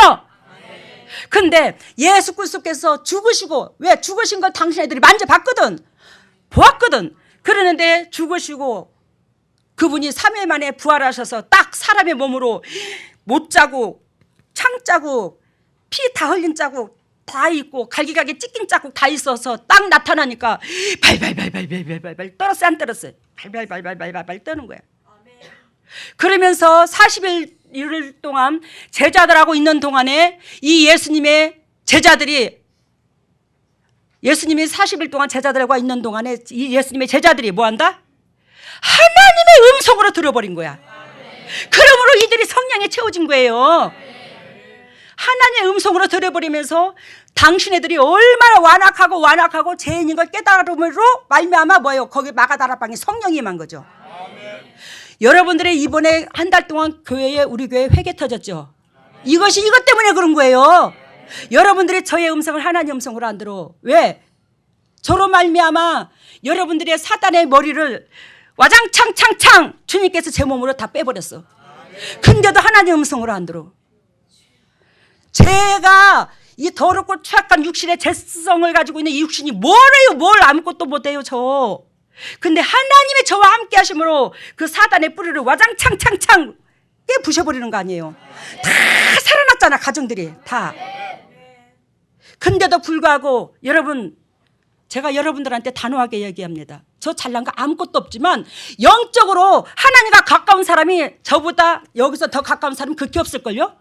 A: 근데 예수 그리스도께서 죽으시고 왜 죽으신 걸 당신 애들이 만져봤거든 보았거든. 그러는데 죽으시고 그분이 3일 만에 부활하셔서 딱 사람의 몸으로 못자국 창자국 피 다 흘린 자국 다 있고 갈기갈기 찢긴 자국 다 있어서 딱 나타나니까 발발발발발발발 떨었어요 안 떨었어요? 발발발발발발 떠는 거야. 그러면서 40일 동안 제자들하고 있는 동안에 이 예수님의 제자들이 예수님이 40일 동안 제자들과 있는 동안에 이 예수님의 제자들이 뭐한다? 하나님의 음성으로 들어버린 거야. 그러므로 이들이 성령에 채워진 거예요. 하나님의 음성으로 들어버리면서 당신네들이 얼마나 완악하고 죄인인 걸 깨달음으로 말미암아 뭐예요? 거기 마가다락방에 성령이 임한 거죠. 여러분들의 이번에 한 달 동안 교회에 우리 교회 회개 터졌죠. 이것이 이것 때문에 그런 거예요. 여러분들이 저의 음성을 하나님 음성으로 안 들어. 왜? 저로 말미암아 여러분들의 사단의 머리를 와장창창창 주님께서 제 몸으로 다 빼버렸어. 근데도 하나님 음성으로 안 들어. 제가 이 더럽고 추악한 육신의 죄성을 가지고 있는 이 육신이 뭐래요? 뭘 아무것도 못해요 저. 근데 하나님의 저와 함께 하심으로 그 사단의 뿌리를 와장창창창 부셔버리는 거 아니에요. 다 살아났잖아 가정들이 다. 근데도 불구하고 여러분 제가 여러분들한테 단호하게 얘기합니다. 저 잘난 거 아무것도 없지만 영적으로 하나님과 가까운 사람이 저보다 여기서 더 가까운 사람이 그렇게 없을걸요?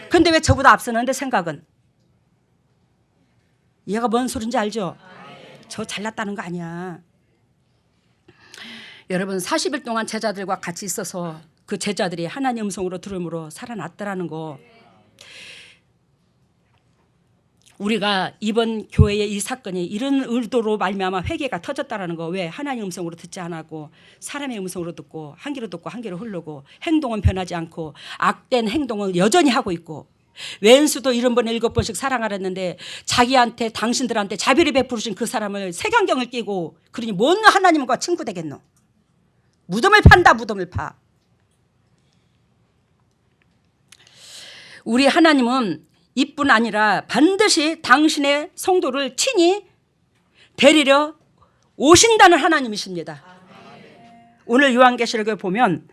A: 근데 왜 저보다 앞서는데 생각은? 얘가 뭔 소린지 알죠? 저 잘났다는 거 아니야. 여러분 40일 동안 제자들과 같이 있어서 그 제자들이 하나님 음성으로 들음으로 살아났더라는 거. 우리가 이번 교회의 이 사건이 이런 의도로 말미암아 회개가 터졌다라는 거. 왜? 하나님 음성으로 듣지 않았고 사람의 음성으로 듣고 한 귀로 듣고 한 귀로 흐르고 행동은 변하지 않고 악된 행동을 여전히 하고 있고 왼수도 70번 7번씩 사랑하랬는데 자기한테 당신들한테 자비를 베푸신 그 사람을 색안경을 끼고 그러니 뭔 하나님과 친구 되겠노. 무덤을 판다. 무덤을 파. 우리 하나님은 이뿐 아니라 반드시 당신의 성도를 친히 데리러 오신다는 하나님이십니다. 오늘 요한계시록에 보면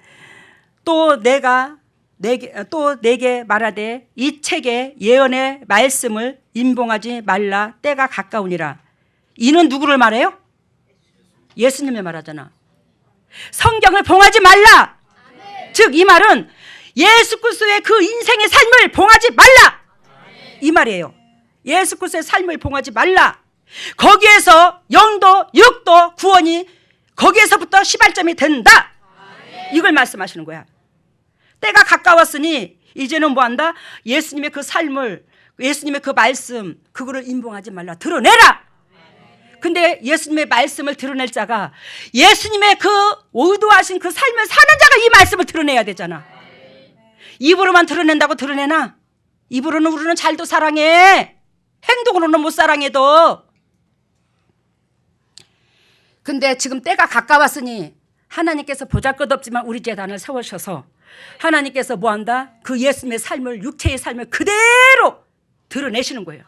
A: 또 내게 말하되 이 책에 예언의 말씀을 임봉하지 말라. 때가 가까우니라. 이는 누구를 말해요? 예수님을 말하잖아. 성경을 봉하지 말라. 즉 이 말은 예수 그리스도의 그 인생의 삶을 봉하지 말라. 이 말이에요. 예수 그리스도의 삶을 봉하지 말라. 거기에서 영도 육도 구원이 거기에서부터 시발점이 된다. 이걸 말씀하시는 거야. 때가 가까웠으니 이제는 뭐한다? 예수님의 그 삶을, 예수님의 그 말씀, 그거를 임봉하지 말라. 드러내라. 근데 예수님의 말씀을 드러낼 자가 예수님의 그 의도하신 그 삶을 사는 자가 이 말씀을 드러내야 되잖아. 입으로만 드러낸다고 드러내나? 입으로는 우리는 잘도 사랑해. 행동으로는 못 사랑해도. 근데 지금 때가 가까웠으니 하나님께서 보잘것없지만 우리 재단을 세우셔서 하나님께서 뭐한다? 그 예수님의 삶을, 육체의 삶을 그대로 드러내시는 거예요.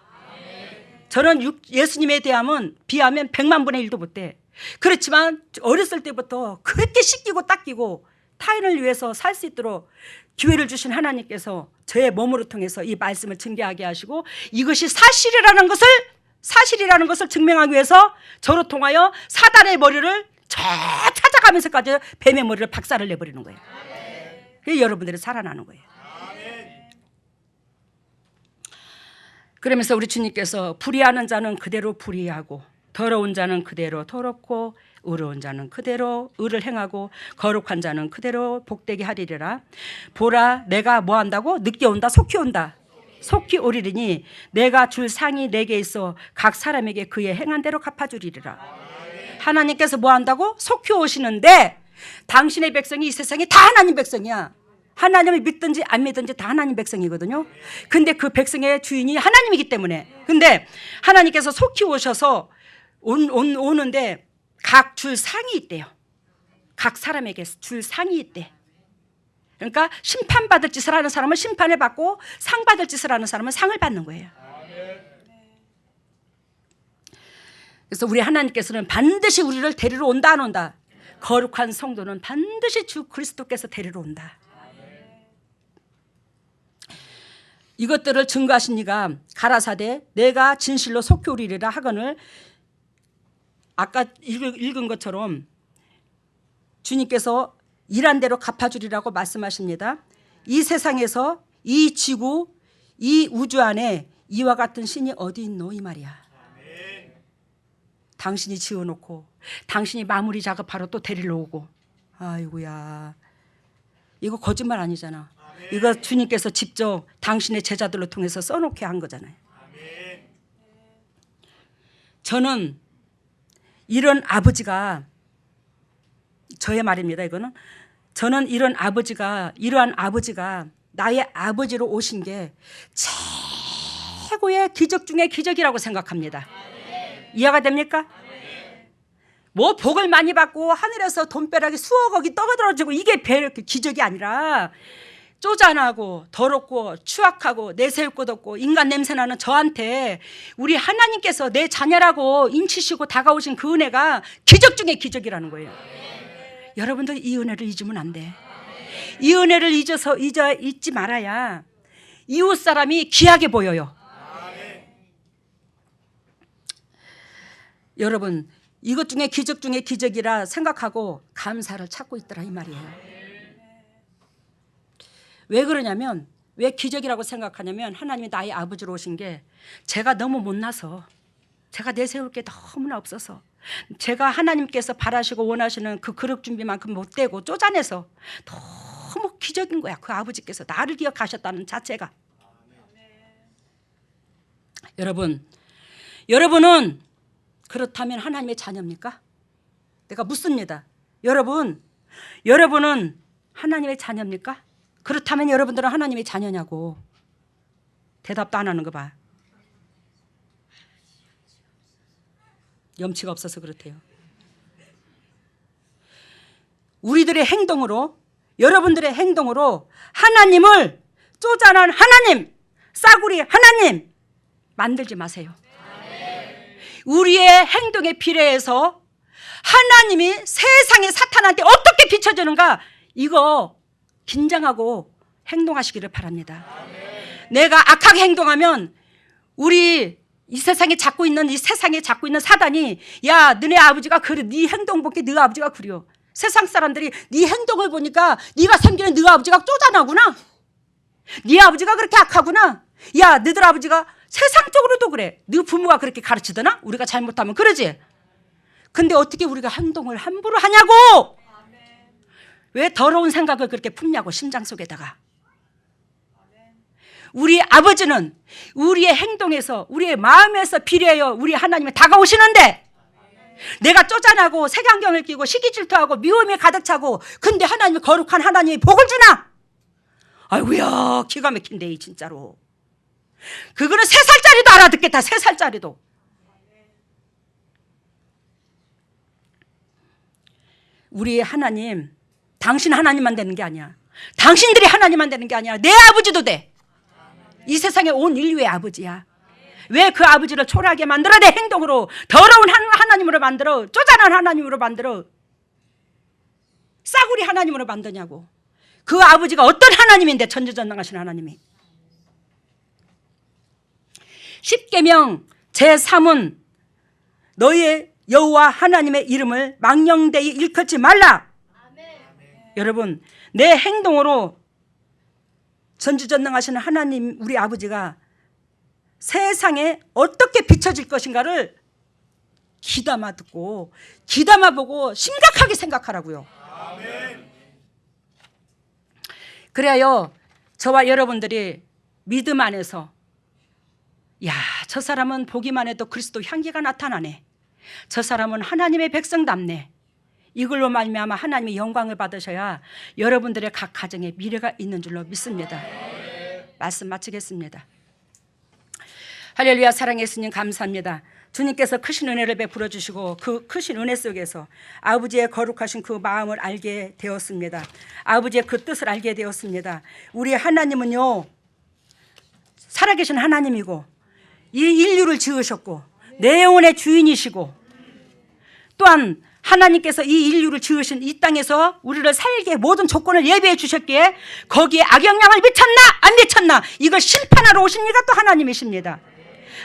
A: 저는 예수님에 비하면 100만 분의 1도 못돼. 그렇지만 어렸을 때부터 그렇게 씻기고 닦이고 타인을 위해서 살 수 있도록 기회를 주신 하나님께서 저의 몸으로 통해서 이 말씀을 증거하게 하시고 이것이 사실이라는 것을 증명하기 위해서 저로 통하여 사단의 머리를 저 찾아가면서까지 뱀의 머리를 박살을 내버리는 거예요. 그래서 여러분들이 살아나는 거예요. 그러면서 우리 주님께서 불의하는 자는 그대로 불의하고 더러운 자는 그대로 더럽고 의로운 자는 그대로 의를 행하고 거룩한 자는 그대로 복되게 하리라. 보라 내가 뭐 한다고? 늦게 온다. 속히 온다. 속히 오리리니 내가 줄 상이 내게 있어 각 사람에게 그의 행한 대로 갚아주리라. 하나님께서 뭐 한다고? 속히 오시는데 당신의 백성이 이 세상에 다 하나님 백성이야. 하나님을 믿든지 안 믿든지 다 하나님 백성이거든요. 근데 그 백성의 주인이 하나님이기 때문에. 근데 하나님께서 속히 오셔서 오는데 각 줄 상이 있대요. 각 사람에게 줄 상이 있대. 그러니까 심판받을 짓을 하는 사람은 심판을 받고 상 받을 짓을 하는 사람은 상을 받는 거예요. 그래서 우리 하나님께서는 반드시 우리를 데리러 온다 안 온다. 거룩한 성도는 반드시 주 그리스도께서 데리러 온다. 이것들을 증거하시니가 가라사대 내가 진실로 속히 오리리라 하거늘 아까 읽은 것처럼 주님께서 일한 대로 갚아주리라고 말씀하십니다. 이 세상에서 이 지구 이 우주 안에 이와 같은 신이 어디 있노 이 말이야. 당신이 지어놓고 당신이 마무리 작업하러 또 데리러 오고. 아이고야 이거 거짓말 아니잖아. 이거 주님께서 직접 당신의 제자들로 통해서 써놓게 한 거잖아요. 저는 이런 아버지가 저의 말입니다. 이거는 저는 이러한 아버지가 나의 아버지로 오신 게 최고의 기적 중에 기적이라고 생각합니다. 이해가 됩니까? 뭐 복을 많이 받고 하늘에서 돈벼락이 수억억이 떠들어지고 이게 기적이 아니라 쪼잔하고 더럽고 추악하고 내세울 것 없고 인간 냄새나는 저한테 우리 하나님께서 내 자녀라고 인치시고 다가오신 그 은혜가 기적 중에 기적이라는 거예요. 여러분들 이 은혜를 잊으면 안 돼. 이 은혜를 잊지 말아야 이웃 사람이 귀하게 보여요. 여러분 이것 중에 기적 중에 기적이라 생각하고 감사를 찾고 있더라 이 말이에요. 왜 그러냐면 왜 기적이라고 생각하냐면 하나님이 나의 아버지로 오신 게 제가 너무 못나서 제가 내세울 게 너무나 없어서 제가 하나님께서 바라시고 원하시는 그 그릇 준비만큼 못되고 쪼잔해서 너무 기적인 거야. 그 아버지께서 나를 기억하셨다는 자체가. 여러분은 그렇다면 하나님의 자녀입니까? 내가 묻습니다. 여러분은 하나님의 자녀입니까? 그렇다면 여러분들은 하나님의 자녀냐고. 대답도 안 하는 거 봐. 염치가 없어서 그렇대요. 우리들의 행동으로, 여러분들의 행동으로 하나님을 쪼잔한 하나님, 싸구리 하나님 만들지 마세요. 우리의 행동에 비례해서 하나님이 세상의 사탄한테 어떻게 비춰주는가, 이거 긴장하고 행동하시기를 바랍니다. 내가 악하게 행동하면 우리 이 세상에 잡고 있는, 이 세상에 잡고 있는 사단이, 야, 너네 아버지가 그래, 네 행동 보기 네 아버지가 그려. 세상 사람들이 네 행동을 보니까 네가 섬기는 네 아버지가 쪼잔하구나, 네 아버지가 그렇게 악하구나, 야, 너들 아버지가 세상적으로도 그래, 네 부모가 그렇게 가르치더나? 우리가 잘못하면 그러지. 근데 어떻게 우리가 행동을 함부로 하냐고. 왜 더러운 생각을 그렇게 품냐고, 심장 속에다가. 우리 아버지는 우리의 행동에서, 우리의 마음에서 비례하여 우리 하나님이 다가오시는데, 내가 쪼잔하고 색안경을 끼고 시기질투하고 미움에 가득 차고, 근데 하나님이, 거룩한 하나님이 복을 주나? 아이고야, 기가 막힌데 진짜로. 그거는 3살짜리도 알아듣겠다. 3살짜리도. 우리 하나님, 당신 하나님만 되는 게 아니야. 당신들이 하나님만 되는 게 아니야. 내 아버지도 돼. 이 세상에 온 인류의 아버지야. 왜 그 아버지를 초라하게 만들어? 내 행동으로 더러운 하나님으로 만들어, 쪼잔한 하나님으로 만들어, 싸구리 하나님으로 만드냐고. 그 아버지가 어떤 하나님인데, 전지전능하신 하나님이. 십계명 제3은 너희의 여호와 하나님의 이름을 망령되이 일컫지 말라. 여러분, 내 행동으로 전지전능하신 하나님, 우리 아버지가 세상에 어떻게 비춰질 것인가를 귀담아 듣고, 귀담아 보고 심각하게 생각하라고요. 그래야요, 저와 여러분들이 믿음 안에서, 야, 저 사람은 보기만 해도 그리스도 향기가 나타나네, 저 사람은 하나님의 백성답네, 이걸로 말미암아 하나님의 영광을 받으셔야 여러분들의 각 가정에 미래가 있는 줄로 믿습니다. 말씀 마치겠습니다. 할렐루야. 사랑의 예수님 감사합니다. 주님께서 크신 은혜를 베풀어 주시고, 그 크신 은혜 속에서 아버지의 거룩하신 그 마음을 알게 되었습니다. 아버지의 그 뜻을 알게 되었습니다. 우리 하나님은요, 살아계신 하나님이고, 이 인류를 지으셨고, 내 영혼의 주인이시고, 또한 하나님께서 이 인류를 지으신 이 땅에서 우리를 살게 모든 조건을 예비해 주셨기에 거기에 악영향을 미쳤나 안 미쳤나, 이걸 심판하러 오신 이가 또 하나님이십니다.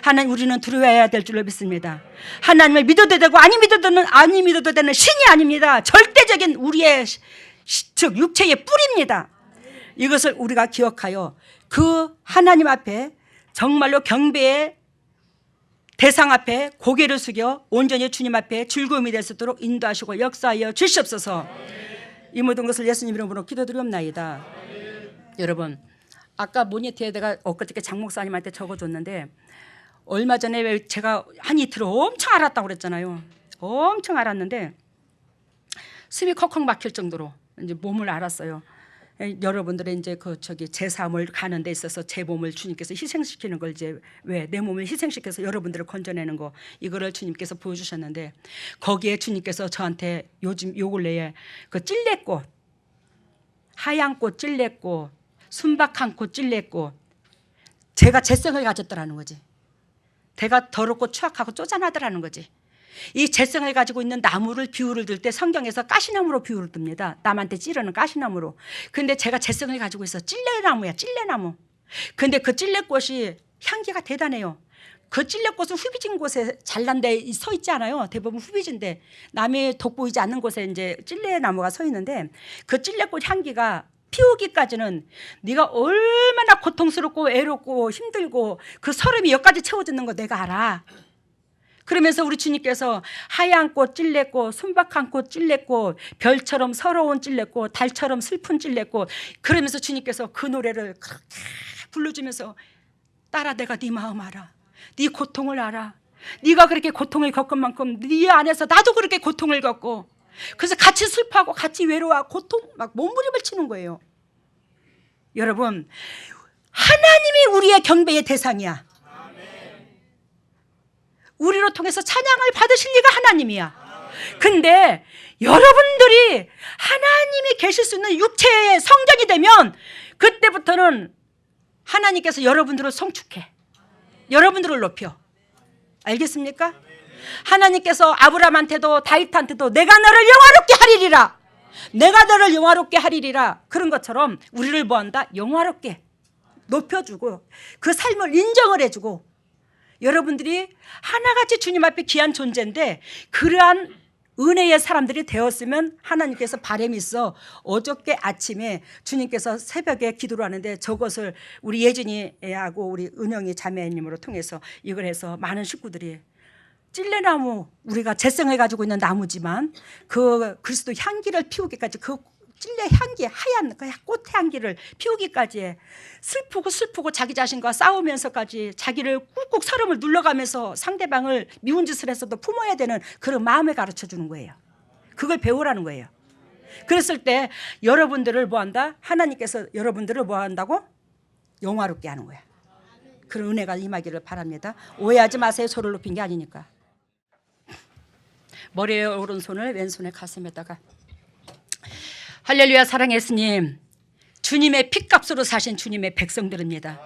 A: 하나님, 우리는 두려워해야 될 줄로 믿습니다. 하나님을 믿어도 되고 아니 믿어도 되는 신이 아닙니다. 절대적인 우리의 즉 육체의 뿌리입니다. 이것을 우리가 기억하여 그 하나님 앞에 정말로 경배의 대상 앞에 고개를 숙여 온전히 주님 앞에 즐거움이 될 수 있도록 인도하시고 역사하여 주시옵소서. 이 모든 것을 예수님 이름으로 기도드리옵나이다. 여러분, 아까 모니터에 내가 엊그저께 장 목사님한테 적어줬는데, 얼마 전에 왜 제가 한 이틀을 엄청 알았다고 그랬잖아요. 엄청 알았는데 숨이 컥컥 막힐 정도로 이제 몸을 알았어요. 여러분들의 이제 그 제사함을 가는 데 있어서 제 몸을 주님께서 희생시키는 걸, 이제 왜 내 몸을 희생시켜서 여러분들을 건져내는 거, 이거를 주님께서 보여주셨는데, 거기에 주님께서 저한테 요즘 요 근래에 그 찔레꽃, 하얀 꽃 찔레꽃, 순박한 꽃 찔레꽃, 제가 재성을 가졌더라는 거지. 내가 더럽고 추악하고 쪼잔하더라는 거지. 이 재성을 가지고 있는 나무를 비유를 들 때 성경에서 가시나무로 비유를 듭니다. 남한테 찌르는 가시나무로. 근데 제가 재성을 가지고 있어. 찔레나무야, 찔레나무. 근데 그 찔레꽃이 향기가 대단해요. 그 찔레꽃은 후비진 곳에 잘난 데 서 있지 않아요. 대부분 후비진데 남이 돋보이지 않는 곳에 이제 찔레나무가 서 있는데, 그 찔레꽃 향기가 피우기까지는 네가 얼마나 고통스럽고 외롭고 힘들고 그 서름이 여기까지 채워지는 거 내가 알아. 그러면서 우리 주님께서 하얀 꽃 찔레꽃, 순박한 꽃 찔레꽃, 별처럼 서러운 찔레꽃, 달처럼 슬픈 찔레꽃, 그러면서 주님께서 그 노래를 그렇게 불러주면서, 딸아, 내가 네 마음 알아, 네 고통을 알아, 네가 그렇게 고통을 겪은 만큼 네 안에서 나도 그렇게 고통을 겪고, 그래서 같이 슬퍼하고 같이 외로워하고 고통 막 몸부림을 치는 거예요. 여러분, 하나님이 우리의 경배의 대상이야. 우리로 통해서 찬양을 받으실 리가 하나님이야. 근데 여러분들이 하나님이 계실 수 있는 육체의 성전이 되면 그때부터는 하나님께서 여러분들을 성축해. 여러분들을 높여. 알겠습니까? 하나님께서 아브라함한테도 다윗한테도 내가 너를 영화롭게 하리리라. 내가 너를 영화롭게 하리리라. 그런 것처럼 우리를 뭐한다? 영화롭게 높여주고 그 삶을 인정을 해주고 여러분들이 하나같이 주님 앞에 귀한 존재인데 그러한 은혜의 사람들이 되었으면 하나님께서 바람이 있어 어저께 아침에 주님께서 새벽에 기도를 하는데 저것을 우리 예진이하고 우리 은영이 자매님으로 통해서 이걸 해서 많은 식구들이 찔레나무 우리가 재생해 가지고 있는 나무지만 그 그리스도 향기를 피우기까지 그 찔레 향기 하얀 그 꽃 향기를 피우기까지 해. 슬프고 자기 자신과 싸우면서까지 자기를 꾹꾹 서름을 눌러가면서 상대방을 미운 짓을 했어도 품어야 되는 그런 마음을 가르쳐 주는 거예요. 그걸 배우라는 거예요. 그랬을 때 여러분들을 뭐한다? 하나님께서 여러분들을 뭐한다고? 영화롭게 하는 거야. 그런 은혜가 임하기를 바랍니다. 오해하지 마세요. 소를 높인 게 아니니까. 머리에 오른손을 왼손에 가슴에다가 할렐루야. 사랑의 예수님, 주님의 핏값으로 사신 주님의 백성들입니다.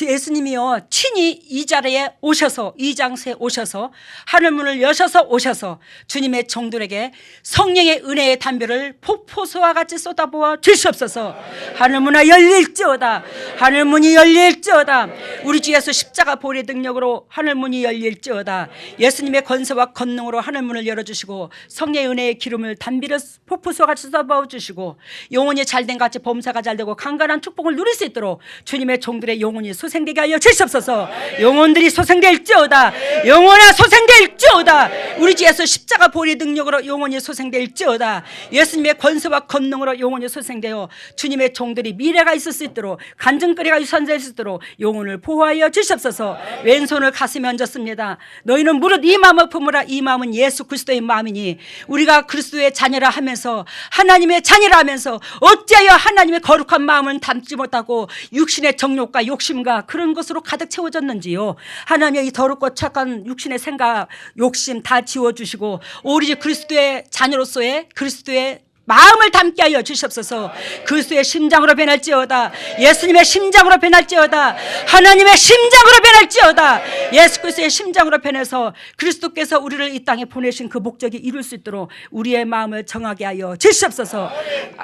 A: 예수님이요 친히 이 자리에 오셔서 이 장소에 오셔서 하늘문을 여셔서 오셔서 주님의 종들에게 성령의 은혜의 담배를 폭포수와 같이 쏟아부어 주시옵소서. 하늘문이 열릴지어다. 하늘문이 열릴지어다. 우리 주 예수 십자가 보혈의 능력으로 하늘문이 열릴지어다. 예수님의 권세와 권능으로 하늘문을 열어주시고 성령의 은혜의 기름을 담비를 폭포수와 같이 쏟아부어 주시고 영혼이 잘된 같이 범사가 잘되고 강건한 축복을 누릴 수 있도록 주님의 종들의 영혼이 소생되게 하여 주시옵소서. 영혼들이 소생될지어다. 영혼아 소생될지어다. 우리 주 예수 십자가 보혈의 능력으로 영혼이 소생될지어다. 예수님의 권세와 권능으로 영혼이 소생되어 주님의 종들이 미래가 있을 수 있도록 간증거리가 유산될 수 있도록 영혼을 보호하여 주시옵소서. 왼손을 가슴에 얹었습니다. 너희는 무릇 이 마음을 품으라. 이 마음은 예수 그리스도의 마음이니 우리가 그리스도의 자녀라 하면서 하나님의 자녀라 하면서 어찌하여 하나님의 거룩한 마음을 담지 못하고 육신의 정욕과 욕심과 그런 것으로 가득 채워졌는지요. 하나님의 이 더럽고 착한 육신의 생각 욕심 다 지워주시고 오로지 그리스도의 자녀로서의 그리스도의 마음을 담게 하여 주시옵소서. 그리스도의 심장으로 변할지어다. 예수님의 심장으로 변할지어다. 하나님의 심장으로 변할지어다. 예수 그리스도의 심장으로 변해서 그리스도께서 우리를 이 땅에 보내신 그 목적이 이룰 수 있도록 우리의 마음을 정하게 하여 주시옵소서.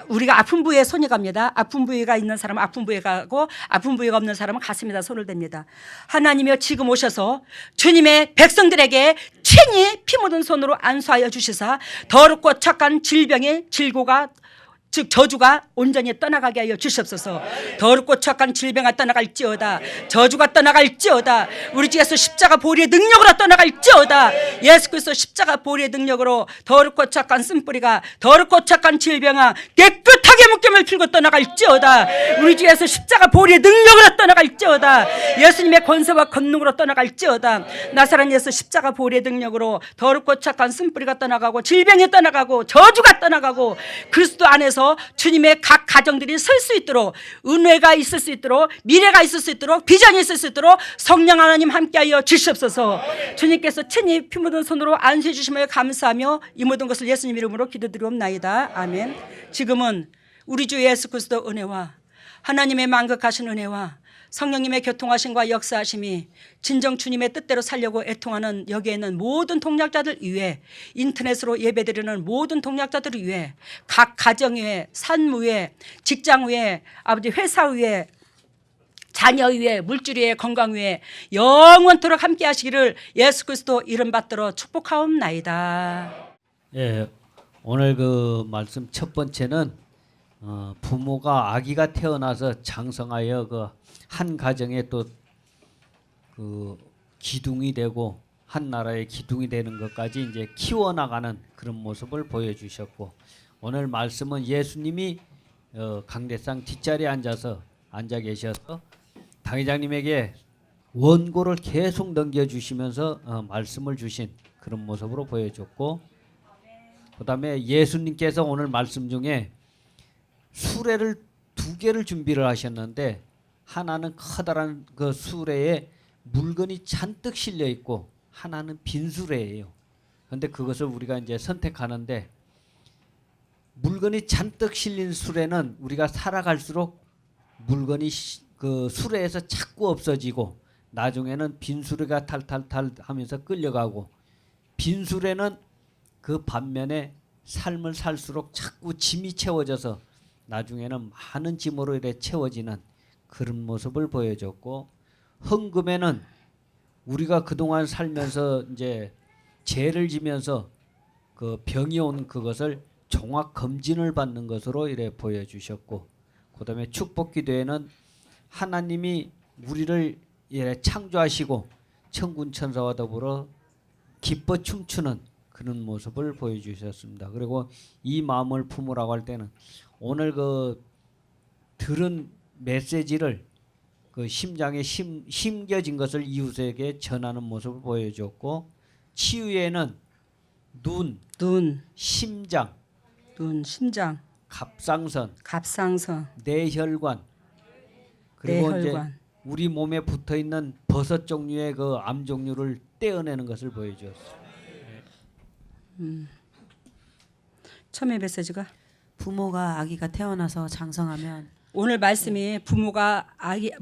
A: 우리가 아픈 부위에 손이 갑니다. 아픈 부위가 있는 사람은 아픈 부위에 가고 아픈 부위가 없는 사람은 가슴에다 손을 댑니다. 하나님이여 지금 오셔서 주님의 백성들에게 친히 피 묻은 손으로 안수하여 주시사 더럽고 착한 질병의 질고가 즉 저주가 온전히 떠나가게 하여 주시옵소서. 더럽고 착한 질병아 떠나갈지어다. 저주가 떠나갈지어다. 우리 주 예수 십자가 보혈의 능력으로 떠나갈지어다. 예수 그리스도 십자가 보혈의 능력으로 더럽고 착한 쓴뿌리가 더럽고 착한 질병아 깨끗하게 묶임을 풀고 떠나갈지어다. 우리 주 예수 십자가 보혈의 능력으로 떠나갈지어다. 예수님의 권세와 권능으로 떠나갈지어다. 나사렛 예수 십자가 보혈의 능력으로 더럽고 착한 쓴뿌리가 떠나가고 질병이 떠나가고 저주가 떠나가고 그리스도 안에서 주님의 각 가정들이 설 수 있도록 은혜가 있을 수 있도록 미래가 있을 수 있도록 비전이 있을 수 있도록 성령 하나님 함께하여 주시옵소서. 주님께서 친히 피 묻은 손으로 안수해 주심을 감사하며 이 모든 것을 예수님 이름으로 기도드리옵나이다. 아멘. 지금은 우리 주 예수 그리스도 은혜와 하나님의 만극하신 은혜와 성령님의 교통하심과 역사하심이 진정 주님의 뜻대로 살려고 애통하는 여기에 있는 모든 동역자들 위해 인터넷으로 예배드리는 모든 동역자들 위해 각 가정 위에 산무 위에 직장 위에 아버지 회사 위에 자녀 위에 물질 위에 건강 위에 영원토록 함께 하시기를 예수 그리스도 이름 받들어 축복하옵나이다.
B: 예, 오늘 그 말씀 첫 번째는 부모가 아기가 태어나서 장성하여 그 한 가정에 또 그 기둥이 되고 한 나라의 기둥이 되는 것까지 이제 키워나가는 그런 모습을 보여주셨고 오늘 말씀은 예수님이 강대상 뒷자리에 앉아 계셔서 당회장님에게 원고를 계속 넘겨주시면서 말씀을 주신 그런 모습으로 보여줬고 그 다음에 예수님께서 오늘 말씀 중에 수레를 2개를 준비를 하셨는데 하나는 커다란 그 수레에 물건이 잔뜩 실려 있고 하나는 빈 수레예요. 그런데 그것을 우리가 이제 선택하는데 물건이 잔뜩 실린 수레는 우리가 살아갈수록 물건이 그 수레에서 자꾸 없어지고 나중에는 빈 수레가 탈탈탈 하면서 끌려가고 빈 수레는 그 반면에 삶을 살수록 자꾸 짐이 채워져서 나중에는 많은 짐으로 이렇게 채워지는 그런 모습을 보여줬고 헌금에는 우리가 그동안 살면서 이제 죄를 지면서 그 병이 온 그것을 종합 검진을 받는 것으로 이래 보여주셨고 그다음에 축복기도에는 하나님이 우리를 이래 창조하시고 천군 천사와 더불어 기뻐 춤추는 그런 모습을 보여주셨습니다. 그리고 이 마음을 품으라고 할 때는 오늘 그 들은 메시지를 그 심장에 심겨진 것을 이웃에게 전하는 모습을 보여줬고 치유에는 눈, 심장,
A: 심장,
B: 갑상선, 뇌혈관 그리고 이제 우리 몸에 붙어 있는 버섯 종류의 그 암 종류를 떼어내는 것을 보여주었어요.
A: 처음에 메시지가
C: 부모가 아기가 태어나서 장성하면
A: 오늘 말씀이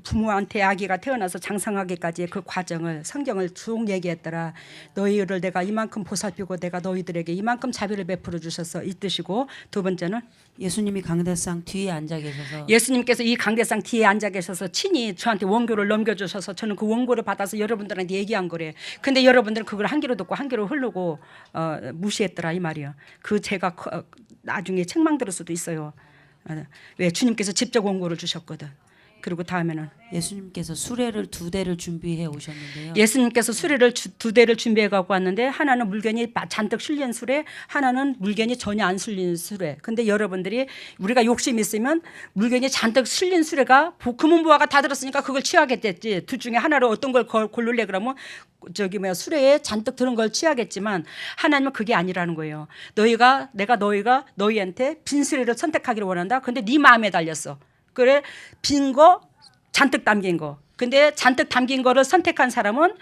A: 부모한테 아기가 태어나서 장성하기까지의 그 과정을 성경을 쭉 얘기했더라. 너희를 내가 이만큼 보살피고 내가 너희들에게 이만큼 자비를 베풀어 주셔서 이 뜻이고 두 번째는
C: 예수님이 강대상 뒤에 앉아 계셔서
A: 예수님께서 이 강대상 뒤에 앉아 계셔서 친히 저한테 원고를 넘겨주셔서 저는 그 원고를 받아서 여러분들한테 얘기한 거래. 근데 여러분들은 그걸 한 귀로 듣고 한 귀로 흐르고 무시했더라 이 말이야. 그 제가 나중에 책망 들을 수도 있어요. 왜 주님께서 직접 원고를 주셨거든. 그리고 다음에는
C: 예수님께서 수레를 2대를 준비해 오셨는데요.
A: 예수님께서 수레를 2대를 준비해 갖고 왔는데 하나는 물건이 잔뜩 실린 수레, 하나는 물건이 전혀 안 실린 수레. 근데 여러분들이 우리가 욕심이 있으면 물건이 잔뜩 실린 수레가 금은보화가 다 들었으니까 그걸 취하겠댔지. 둘 중에 하나를 어떤 걸 고를래 그러면 수레에 잔뜩 들은 걸 취하겠지만 하나님은 그게 아니라는 거예요. 내가 너희한테 빈 수레를 선택하기를 원한다. 근데 네 마음에 달렸어. 그래 빈 거 잔뜩 담긴 거. 근데 잔뜩 담긴 거를 선택한 사람은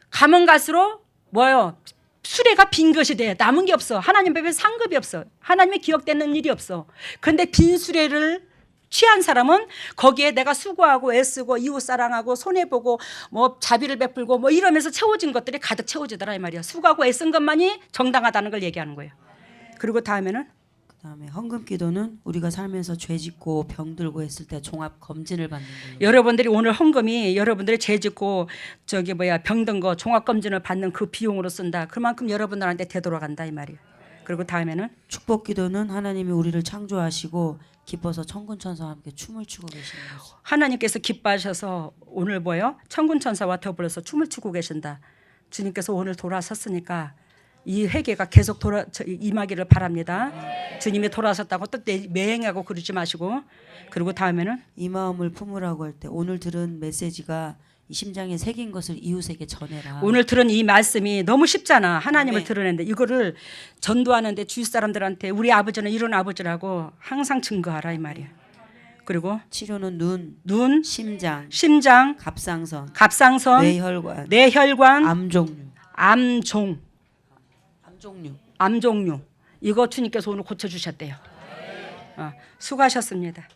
A: 가면 갈수록 뭐예요? 수레가 빈 것이 돼. 남은 게 없어. 하나님 앞에 상급이 없어. 하나님의 기억되는 일이 없어. 근데 빈 수레를 취한 사람은 거기에 내가 수고하고 애쓰고 이웃 사랑하고 손해 보고 뭐 자비를 베풀고 뭐 이러면서 채워진 것들이 가득 채워지더라 이 말이야. 수고하고 애쓴 것만이 정당하다는 걸 얘기하는 거예요. 그리고 다음에는
C: 그다음에 헌금 기도는 우리가 살면서 죄 짓고 병 들고 했을 때 종합 검진을 받는 걸로.
A: 여러분들이 오늘 헌금이 여러분들이 죄 짓고 병든 거 종합 검진을 받는 그 비용으로 쓴다. 그만큼 여러분들한테 되돌아간다 이 말이에요. 그리고 다음에는
C: 축복 기도는 하나님이 우리를 창조하시고 기뻐서 천군 천사와 함께 춤을 추고 계시는 거죠.
A: 하나님께서 기뻐하셔서 오늘 천군 천사와 더불어서 춤을 추고 계신다. 주님께서 오늘 돌아섰으니까 이 회개가 계속 임하기를 바랍니다. 주님이 돌아섰다고 또 매행하고 그러지 마시고. 그리고 다음에는
C: 이 마음을 품으라고 할 때 오늘 들은 메시지가 이 심장에 새긴 것을 이웃에게 전해라.
A: 오늘 들은 이 말씀이 너무 쉽잖아. 하나님을
C: 네.
A: 드러내는데 이거를 전도하는데 주위 사람들한테 우리 아버지는 이런 아버지라고 항상 증거하라 이 말이야. 그리고
C: 치료는
A: 눈,
C: 심장, 갑상선,
A: 뇌혈관,
C: 암종류.
A: 이거 주님께서 오늘 고쳐주셨대요. 수고하셨습니다.